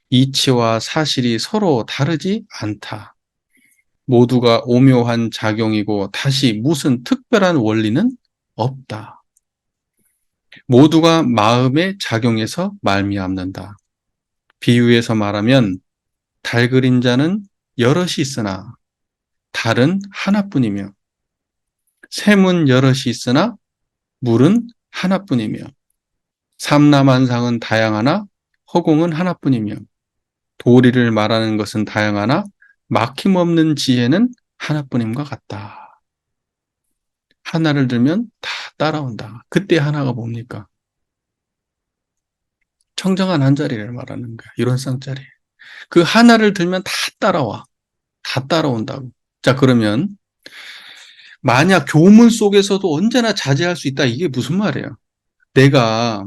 이치와 사실이 서로 다르지 않다. 모두가 오묘한 작용이고 다시 무슨 특별한 원리는 없다. 모두가 마음의 작용에서 말미암는다. 비유해서 말하면 달 그림자는 여럿이 있으나 달은 하나뿐이며, 샘은 여럿이 있으나 물은 하나뿐이며, 삼라만상은 다양하나 허공은 하나뿐이며, 도리를 말하는 것은 다양하나 막힘없는 지혜는 하나뿐임과 같다. 하나를 들면 다 따라온다. 그때 하나가 뭡니까? 청정한 한 자리를 말하는 거야. 이런 쌍자리. 그 하나를 들면 다 따라와. 다 따라온다고. 자, 그러면 만약 교문 속에서도 언제나 자제할 수 있다. 이게 무슨 말이에요? 내가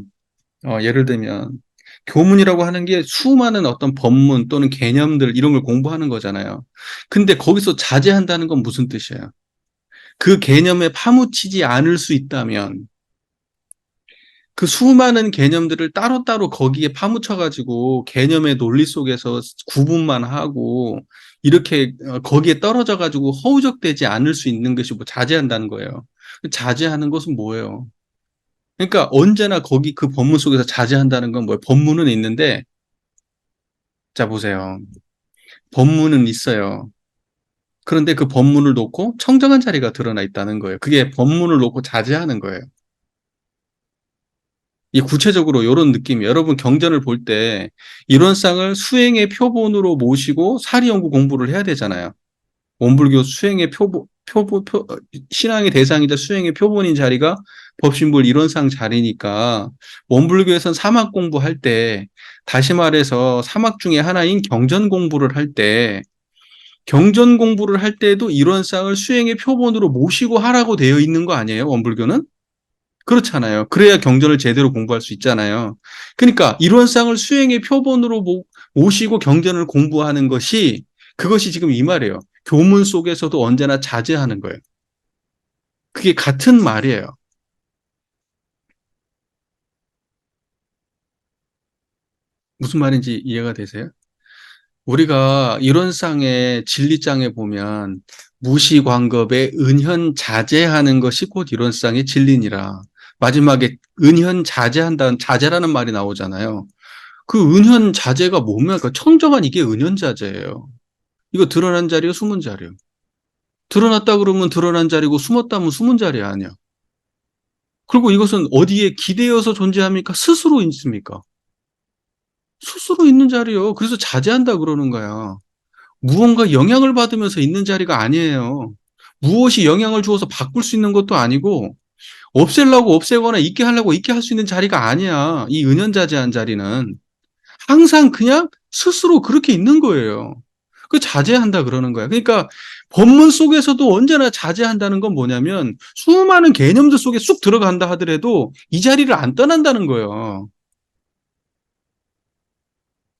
예를 들면 교문이라고 하는 게 수많은 어떤 법문 또는 개념들 이런 걸 공부하는 거잖아요. 근데 거기서 자제한다는 건 무슨 뜻이에요? 그 개념에 파묻히지 않을 수 있다면 그 수많은 개념들을 따로따로 거기에 파묻혀가지고 개념의 논리 속에서 구분만 하고 이렇게 거기에 떨어져가지고 허우적대지 않을 수 있는 것이 뭐 자제한다는 거예요. 자제하는 것은 뭐예요? 그러니까 언제나 거기 그 법문 속에서 자제한다는 건 뭐예요? 법문은 있는데, 자 보세요. 법문은 있어요. 그런데 그 법문을 놓고 청정한 자리가 드러나 있다는 거예요. 그게 법문을 놓고 자제하는 거예요. 이 구체적으로 이런 느낌이 여러분 경전을 볼 때 이론상을 수행의 표본으로 모시고 사리연구 공부를 해야 되잖아요. 원불교 수행의 신앙의 대상이자 수행의 표본인 자리가 법신불 이론상 자리니까 원불교에서는 사막 공부할 때 다시 말해서 사막 중에 하나인 경전 공부를 할 때 경전 공부를 할 때도 이론상을 수행의 표본으로 모시고 하라고 되어 있는 거 아니에요? 원불교는? 그렇잖아요. 그래야 경전을 제대로 공부할 수 있잖아요. 그러니까 이론상을 수행의 표본으로 모시고 경전을 공부하는 것이 그것이 지금 이 말이에요. 교문 속에서도 언제나 자제하는 거예요. 그게 같은 말이에요. 무슨 말인지 이해가 되세요? 우리가 이론상의 진리장에 보면 무시광겁에 은현자제하는 것이 곧 이론상의 진리니라. 마지막에 은현자제한다는 자제라는 말이 나오잖아요. 그 은현자제가 뭡니까? 청정한 이게 은현자제예요. 이거 드러난 자리요, 숨은 자리요. 드러났다 그러면 드러난 자리고 숨었다면 숨은 자리 아니야. 그리고 이것은 어디에 기대어서 존재합니까? 스스로 있습니까? 스스로 있는 자리요. 그래서 자제한다 그러는 거야. 무언가 영향을 받으면서 있는 자리가 아니에요. 무엇이 영향을 주어서 바꿀 수 있는 것도 아니고 없애려고 없애거나 있게 하려고 있게 할 수 있는 자리가 아니야. 이 은연자제한 자리는 항상 그냥 스스로 그렇게 있는 거예요. 그 자제한다 그러는 거야. 그러니까 법문 속에서도 언제나 자제한다는 건 뭐냐면 수많은 개념들 속에 쑥 들어간다 하더라도 이 자리를 안 떠난다는 거예요.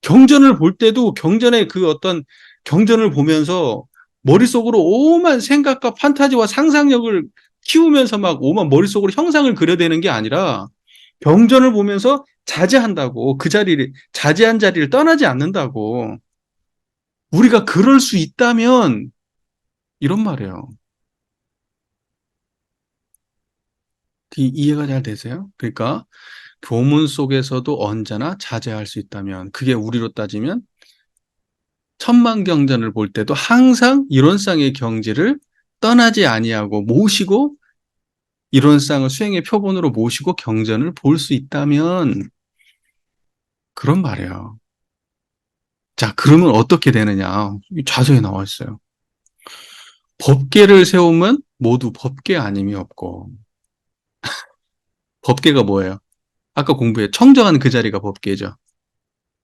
경전을 볼 때도 경전의 그 어떤 경전을 보면서 머릿속으로 오만 생각과 판타지와 상상력을 키우면서 막 오만 머릿속으로 형상을 그려대는 게 아니라 경전을 보면서 자제한다고. 그 자리를, 자제한 자리를 떠나지 않는다고. 우리가 그럴 수 있다면 이런 말이에요. 이해가 잘 되세요? 그러니까 교문 속에서도 언제나 자제할 수 있다면 그게 우리로 따지면 천만경전을 볼 때도 항상 이론상의 경지를 떠나지 아니하고 모시고 이론상을 수행의 표본으로 모시고 경전을 볼 수 있다면 그런 말이에요. 자, 그러면 어떻게 되느냐? 자세히 나와 있어요. 법계를 세우면 모두 법계 아님이 없고 법계가 뭐예요? 아까 공부해 청정한 그 자리가 법계죠.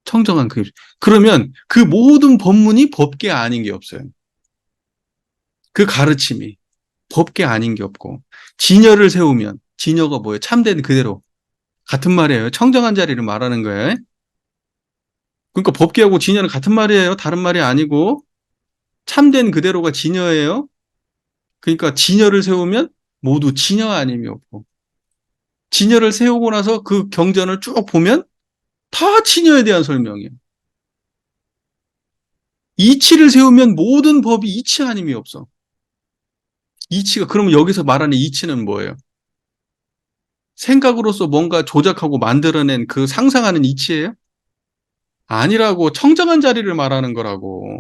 청정한 그 그러면 그 모든 법문이 법계 아닌 게 없어요. 그 가르침이 법계 아닌 게 없고 진여를 세우면 진여가 뭐예요? 참된 그대로 같은 말이에요. 청정한 자리를 말하는 거예요. 그러니까 법계하고 진여는 같은 말이에요. 다른 말이 아니고 참된 그대로가 진여예요. 그러니까 진여를 세우면 모두 진여 아님이 없고 진여를 세우고 나서 그 경전을 쭉 보면 다 진여에 대한 설명이에요. 이치를 세우면 모든 법이 이치 아님이 없어. 이치가 그러면 여기서 말하는 이치는 뭐예요? 생각으로서 뭔가 조작하고 만들어낸 그 상상하는 이치예요? 아니라고 청정한 자리를 말하는 거라고.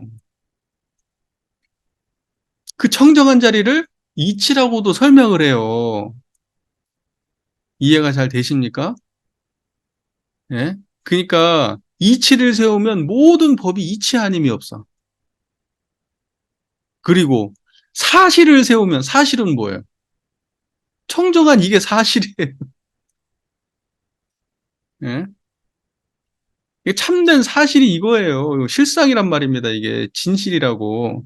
그 청정한 자리를 이치라고도 설명을 해요. 이해가 잘 되십니까? 예? 그러니까 이치를 세우면 모든 법이 이치 아님이 없어. 그리고 사실을 세우면 사실은 뭐예요? 청정한 이게 사실이에요. 예? 이게 참된 사실이 이거예요. 실상이란 말입니다. 이게 진실이라고.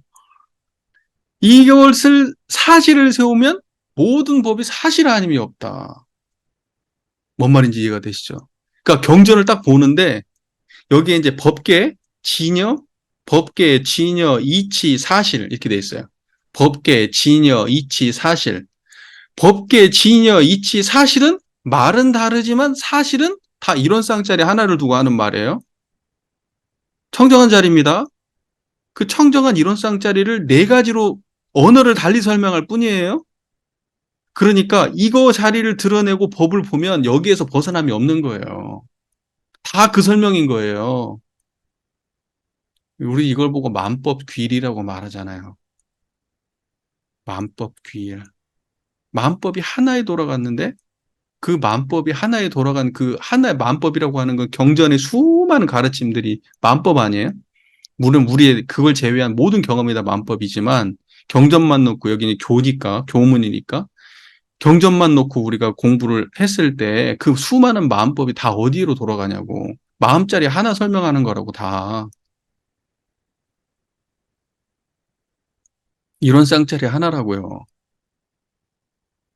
이것을 사실을 세우면 모든 법이 사실 아님이 없다. 뭔 말인지 이해가 되시죠? 그러니까 경전을 딱 보는데 여기에 이제 법계, 진여, 법계, 진여, 이치, 사실 이렇게 돼 있어요. 법계, 진여, 이치, 사실. 법계, 진여, 이치, 사실은 말은 다르지만 사실은 다 이론상짜리 하나를 두고 하는 말이에요. 청정한 자리입니다. 그 청정한 이론상짜리를 네 가지로 언어를 달리 설명할 뿐이에요. 그러니까 이거 자리를 드러내고 법을 보면 여기에서 벗어남이 없는 거예요. 다 그 설명인 거예요. 우리 이걸 보고 만법 귀일이라고 말하잖아요. 만법 귀일. 만법이 하나에 돌아갔는데 그 만법이 하나에 돌아간 그 하나의 만법이라고 하는 건 경전의 수많은 가르침들이 만법 아니에요? 물론 우리의 그걸 제외한 모든 경험이 다 만법이지만 경전만 놓고 여기는 교니까 교문이니까 경전만 놓고 우리가 공부를 했을 때 그 수많은 마음법이 다 어디로 돌아가냐고. 마음자리 하나 설명하는 거라고 다. 이런 쌍짜리 하나라고요.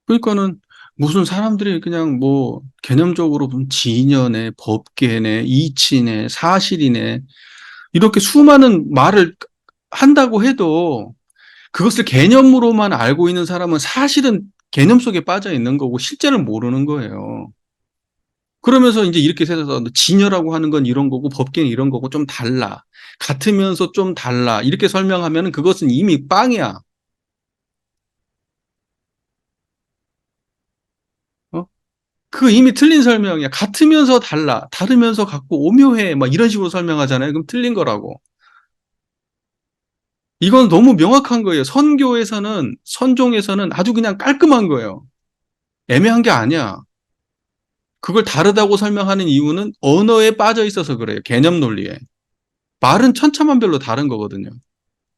그러니까는 무슨 사람들이 그냥 뭐 개념적으로 무슨 진여네, 법계네, 이치네, 사실이네 이렇게 수많은 말을 한다고 해도 그것을 개념으로만 알고 있는 사람은 사실은 개념 속에 빠져 있는 거고 실제는 모르는 거예요. 그러면서 이제 이렇게 세서 진여라고 하는 건 이런 거고 법계는 이런 거고 좀 달라. 같으면서 좀 달라. 이렇게 설명하면 그것은 이미 빵이야. 어? 그 이미 틀린 설명이야. 같으면서 달라. 다르면서 같고 오묘해. 막 이런 식으로 설명하잖아요. 그럼 틀린 거라고. 이건 너무 명확한 거예요. 선교에서는, 선종에서는 아주 그냥 깔끔한 거예요. 애매한 게 아니야. 그걸 다르다고 설명하는 이유는 언어에 빠져 있어서 그래요. 개념 논리에. 말은 천차만별로 다른 거거든요.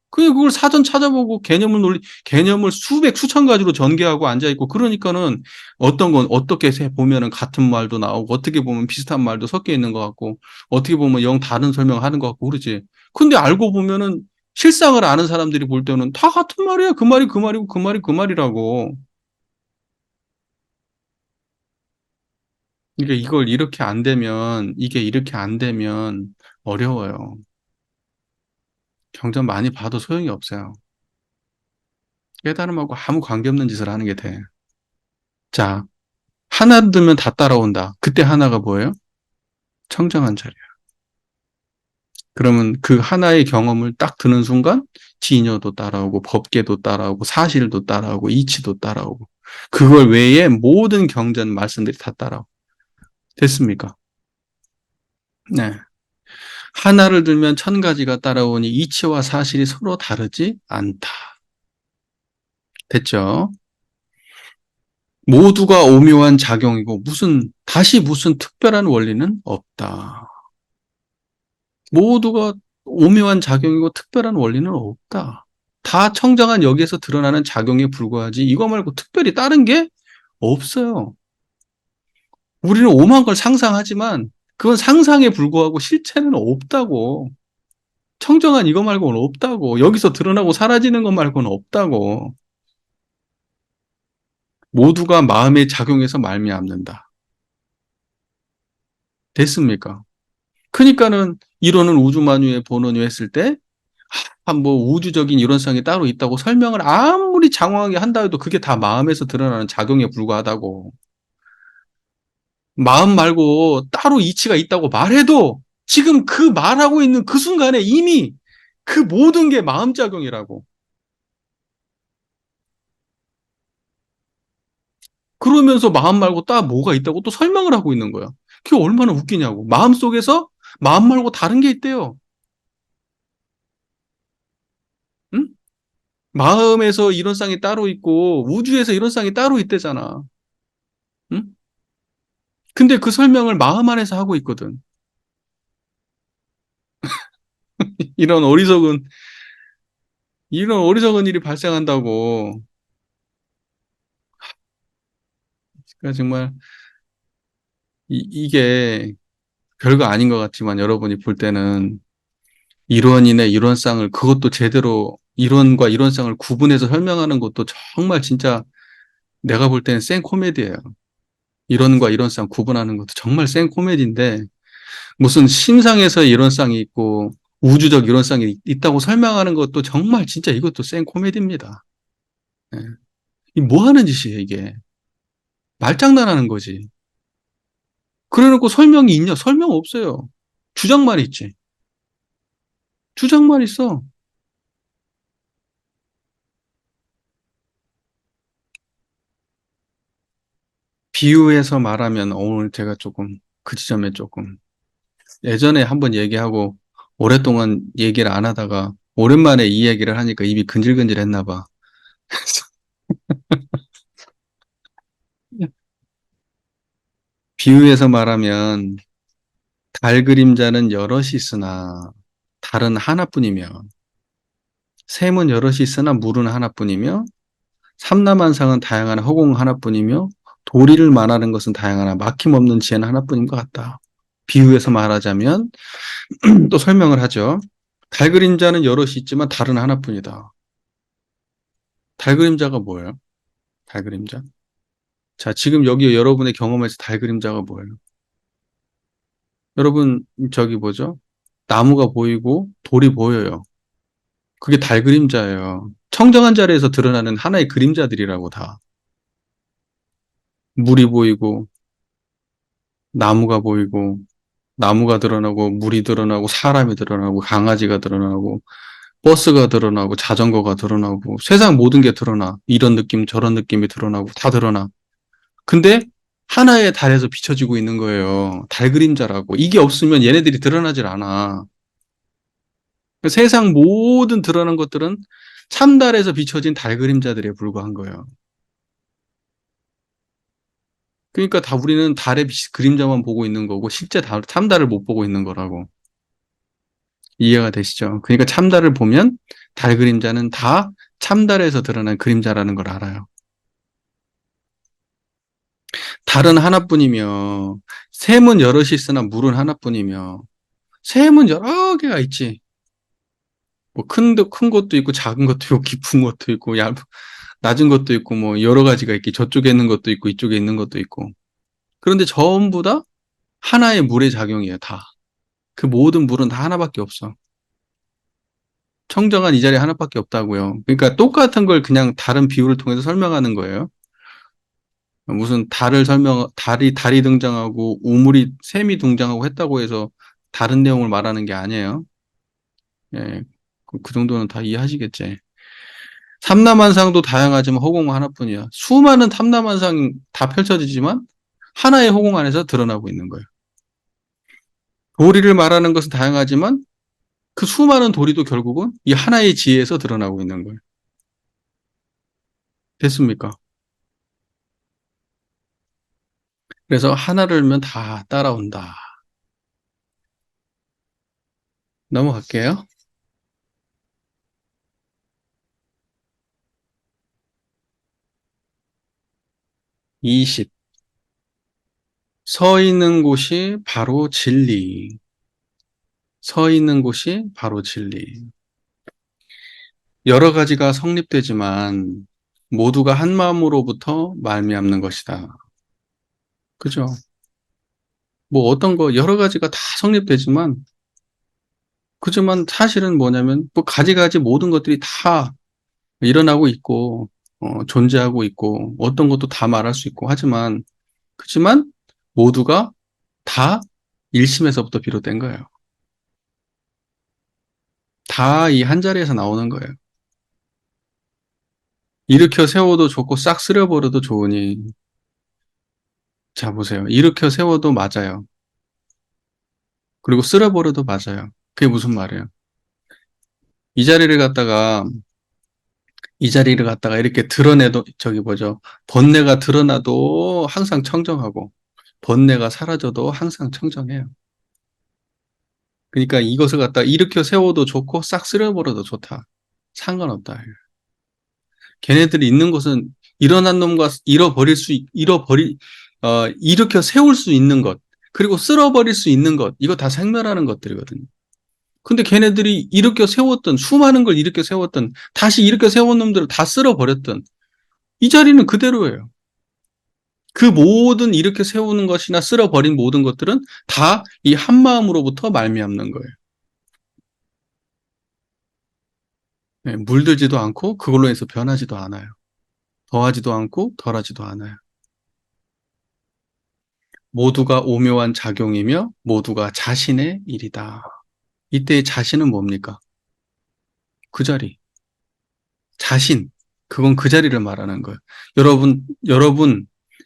그걸 사전 찾아보고 개념을 수백, 수천 가지로 전개하고 앉아있고, 그러니까는 어떤 건 어떻게 보면은 같은 말도 나오고, 어떻게 보면 비슷한 말도 섞여 있는 것 같고, 어떻게 보면 영 다른 설명하는 것 같고, 그러지. 근데 알고 보면은 실상을 아는 사람들이 볼 때는 다 같은 말이야. 그 말이 그 말이고, 그 말이 그 말이라고. 이게 이렇게 안 되면 어려워요. 경전 많이 봐도 소용이 없어요. 깨달음하고 아무 관계없는 짓을 하는 게 돼. 자, 하나 들면 다 따라온다. 그때 하나가 뭐예요? 청정한 자리야. 그러면 그 하나의 경험을 딱 드는 순간 진여도 따라오고 법계도 따라오고 사실도 따라오고 이치도 따라오고 그걸 외에 모든 경전 말씀들이 다 따라오고 됐습니까? 네. 하나를 들면 천 가지가 따라오니 이치와 사실이 서로 다르지 않다. 됐죠? 모두가 오묘한 작용이고 다시 무슨 특별한 원리는 없다. 모두가 오묘한 작용이고 특별한 원리는 없다. 다 청정한 여기에서 드러나는 작용에 불과하지 이거 말고 특별히 다른 게 없어요. 우리는 오만 걸 상상하지만 그건 상상에 불과하고 실체는 없다고. 청정한 이거 말고는 없다고. 여기서 드러나고 사라지는 것 말고는 없다고. 모두가 마음의 작용에서 말미암는다. 됐습니까? 그러니까는 이론은 우주만유의 본원유 했을 때 뭐 우주적인 이론성이 따로 있다고 설명을 아무리 장황하게 한다 해도 그게 다 마음에서 드러나는 작용에 불과하다고. 마음 말고 따로 이치가 있다고 말해도 지금 그 말하고 있는 그 순간에 이미 그 모든 게 마음작용이라고. 그러면서 마음 말고 따 뭐가 있다고 또 설명을 하고 있는 거야. 그게 얼마나 웃기냐고. 마음 속에서 마음 말고 다른 게 있대요. 응? 마음에서 이런 쌍이 따로 있고 우주에서 이런 쌍이 따로 있대잖아. 응? 근데 그 설명을 마음 안에서 하고 있거든. 이런 어리석은 이런 어리석은 일이 발생한다고. 그러니까 정말 이게 별거 아닌 것 같지만 여러분이 볼 때는 이론이네 이론상을 그것도 제대로 이론과 이론상을 구분해서 설명하는 것도 정말 진짜 내가 볼 때는 생 코미디예요. 이론과 이론상 구분하는 것도 정말 생 코미디인데 무슨 심상에서 이론상이 있고 우주적 이론상이 있다고 설명하는 것도 정말 진짜 이것도 생 코미디입니다. 예. 이뭐 하는 짓이에요, 이게. 말장난하는 거지. 그래놓고 설명이 있냐? 설명 없어요. 주장만 있지. 주장만 있어. 비유해서 말하면 오늘 제가 조금 그 지점에 조금 예전에 한번 얘기하고 오랫동안 얘기를 안 하다가 오랜만에 이 얘기를 하니까 입이 근질근질 했나 봐. 비유해서 말하면 달 그림자는 여럿이 있으나 달은 하나뿐이며 샘은 여럿이 있으나 물은 하나뿐이며 삼라만상은 다양한 허공 하나뿐이며 도리를 말하는 것은 다양하나 막힘없는 지혜는 하나뿐인 것 같다. 비유해서 말하자면 또 설명을 하죠. 달 그림자는 여럿이 있지만 달은 하나뿐이다. 달 그림자가 뭐예요? 달 그림자? 자, 지금 여기 여러분의 경험에서 달 그림자가 뭐예요? 여러분, 저기 뭐죠? 나무가 보이고 돌이 보여요. 그게 달 그림자예요. 청정한 자리에서 드러나는 하나의 그림자들이라고 다. 물이 보이고, 나무가 보이고, 나무가 드러나고, 물이 드러나고, 사람이 드러나고, 강아지가 드러나고, 버스가 드러나고, 자전거가 드러나고, 세상 모든 게 드러나. 이런 느낌, 저런 느낌이 드러나고, 다 드러나. 근데 하나의 달에서 비춰지고 있는 거예요. 달 그림자라고. 이게 없으면 얘네들이 드러나질 않아. 세상 모든 드러난 것들은 참달에서 비춰진 달 그림자들에 불과한 거예요. 그러니까 다 우리는 달의 그림자만 보고 있는 거고 실제 참달을 못 보고 있는 거라고. 이해가 되시죠? 그러니까 참달을 보면 달 그림자는 다 참달에서 드러난 그림자라는 걸 알아요. 달은 하나뿐이며 샘은 여럿이 있으나 물은 하나뿐이며 샘은 여러 개가 있지. 뭐 큰 것도 있고 작은 것도 있고 깊은 것도 있고 낮은 것도 있고 뭐 여러 가지가 있기 저쪽에 있는 것도 있고 이쪽에 있는 것도 있고 그런데 전부 다 하나의 물의 작용이에요, 다. 그 모든 물은 다 하나밖에 없어. 청정한 이 자리에 하나밖에 없다고요. 그러니까 똑같은 걸 그냥 다른 비유를 통해서 설명하는 거예요. 무슨 달이 등장하고 샘이 등장하고 했다고 해서 다른 내용을 말하는 게 아니에요. 예. 그 정도는 다 이해하시겠지. 삼라만상도 다양하지만 허공 하나뿐이야. 수많은 탐라만상 다 펼쳐지지만 하나의 허공 안에서 드러나고 있는 거예요. 도리를 말하는 것은 다양하지만 그 수많은 도리도 결국은 이 하나의 지혜에서 드러나고 있는 거예요. 됐습니까? 그래서 하나를 알면 다 따라온다. 넘어갈게요. 20. 서 있는 곳이 바로 진리. 서 있는 곳이 바로 진리. 여러 가지가 성립되지만 모두가 한 마음으로부터 말미암는 것이다. 그죠? 뭐 어떤 거 여러 가지가 다 성립되지만 그지만 사실은 뭐냐면 뭐 가지가지 모든 것들이 다 일어나고 있고 존재하고 있고 어떤 것도 다 말할 수 있고 하지만 그지만 모두가 다 일심에서부터 비롯된 거예요. 다 이 한 자리에서 나오는 거예요. 일으켜 세워도 좋고 싹 쓸어버려도 좋으니 자 보세요. 일으켜 세워도 맞아요. 그리고 쓸어버려도 맞아요. 그게 무슨 말이에요? 이 자리를 갖다가 이 자리를 갖다가 이렇게 드러내도 저기 뭐죠? 번뇌가 드러나도 항상 청정하고 번뇌가 사라져도 항상 청정해요. 그러니까 이것을 갖다 일으켜 세워도 좋고 싹 쓸어버려도 좋다. 상관없다. 걔네들이 있는 것은 일어난 놈과 일으켜 세울 수 있는 것, 그리고 쓸어버릴 수 있는 것, 이거 다 생멸하는 것들이거든요. 근데 걔네들이 일으켜 세웠던, 수많은 걸 일으켜 세웠던, 다시 일으켜 세운 놈들을 다 쓸어버렸던, 이 자리는 그대로예요. 그 모든 일으켜 세우는 것이나 쓸어버린 모든 것들은 다 이 한마음으로부터 말미암는 거예요. 네, 물들지도 않고 그걸로 해서 변하지도 않아요. 더하지도 않고 덜하지도 않아요. 모두가 오묘한 작용이며 모두가 자신의 일이다. 이때의 자신은 뭡니까? 그 자리. 자신. 그건 그 자리를 말하는 거예요.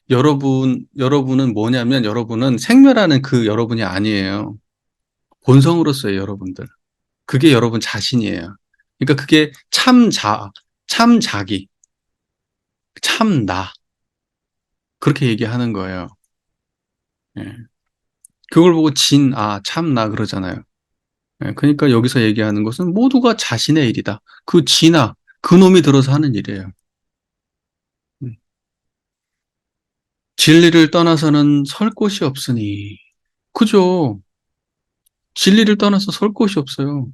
여러분은 뭐냐면 여러분은 생멸하는 그 여러분이 아니에요. 본성으로서의 여러분들. 그게 여러분 자신이에요. 그러니까 그게 참 자기, 참 나. 그렇게 얘기하는 거예요. 예. 그걸 보고 참 나 그러잖아요. 예. 그러니까 여기서 얘기하는 것은 모두가 자신의 일이다. 그 놈이 들어서 하는 일이에요. 음. 진리를 떠나서는 설 곳이 없으니. 그죠? 진리를 떠나서 설 곳이 없어요.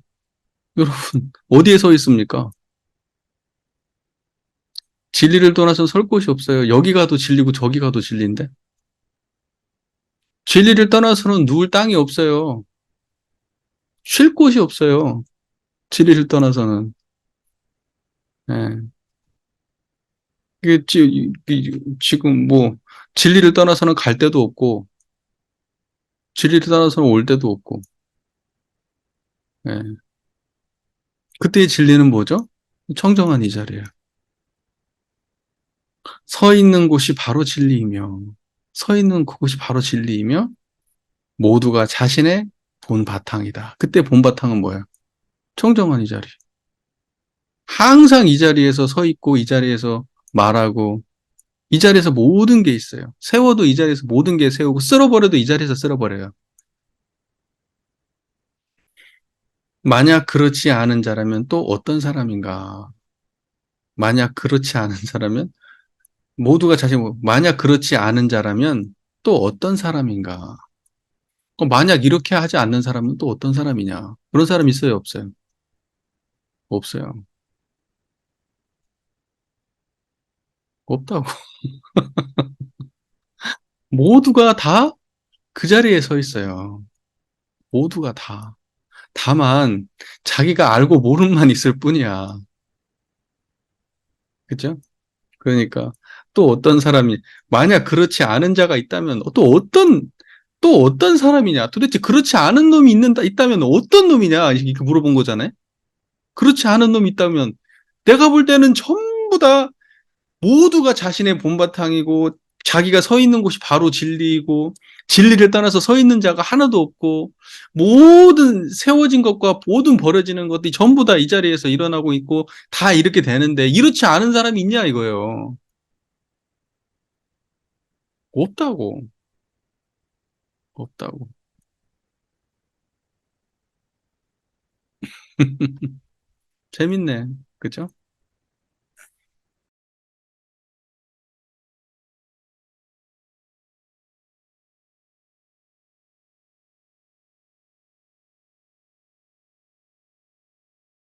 여러분, 어디에 서 있습니까? 진리를 떠나서 설 곳이 없어요. 여기 가도 진리고 저기 가도 진리인데. 진리를 떠나서는 누울 땅이 없어요. 쉴 곳이 없어요. 진리를 떠나서는. 예. 이게 지금 뭐, 진리를 떠나서는 갈 데도 없고, 진리를 떠나서는 올 데도 없고, 예. 그때의 진리는 뭐죠? 청정한 이 자리예요. 서 있는 곳이 바로 진리이며, 서 있는 그곳이 바로 진리이며, 모두가 자신의 본 바탕이다. 그때 본 바탕은 뭐예요? 청정한 이 자리. 항상 이 자리에서 서 있고, 이 자리에서 말하고, 이 자리에서 모든 게 있어요. 세워도 이 자리에서 모든 게 세우고, 쓸어버려도 이 자리에서 쓸어버려요. 만약 그렇지 않은 자라면 또 어떤 사람인가? 만약 그렇지 않은 자라면 만약 그렇지 않은 자라면 또 어떤 사람인가? 그럼 만약 이렇게 하지 않는 사람은 또 어떤 사람이냐? 그런 사람 있어요, 없어요? 없어요. 없다고. 모두가 다 그 자리에 서 있어요. 모두가 다. 다만 자기가 알고 모르는만 있을 뿐이야. 그죠? 그러니까 또 어떤 사람이 만약 그렇지 않은 자가 있다면 또 어떤 사람이냐? 도대체 그렇지 않은 놈이 있다면 어떤 놈이냐? 이렇게 물어본 거잖아요. 그렇지 않은 놈이 있다면 내가 볼 때는 전부 다 모두가 자신의 본바탕이고 자기가 서 있는 곳이 바로 진리이고 진리를 떠나서 서 있는 자가 하나도 없고 모든 세워진 것과 모든 벌어지는 것들이 전부 다 이 자리에서 일어나고 있고 다 이렇게 되는데 이렇지 않은 사람이 있냐 이거예요. 없다고. 없다고. 재밌네. 그죠?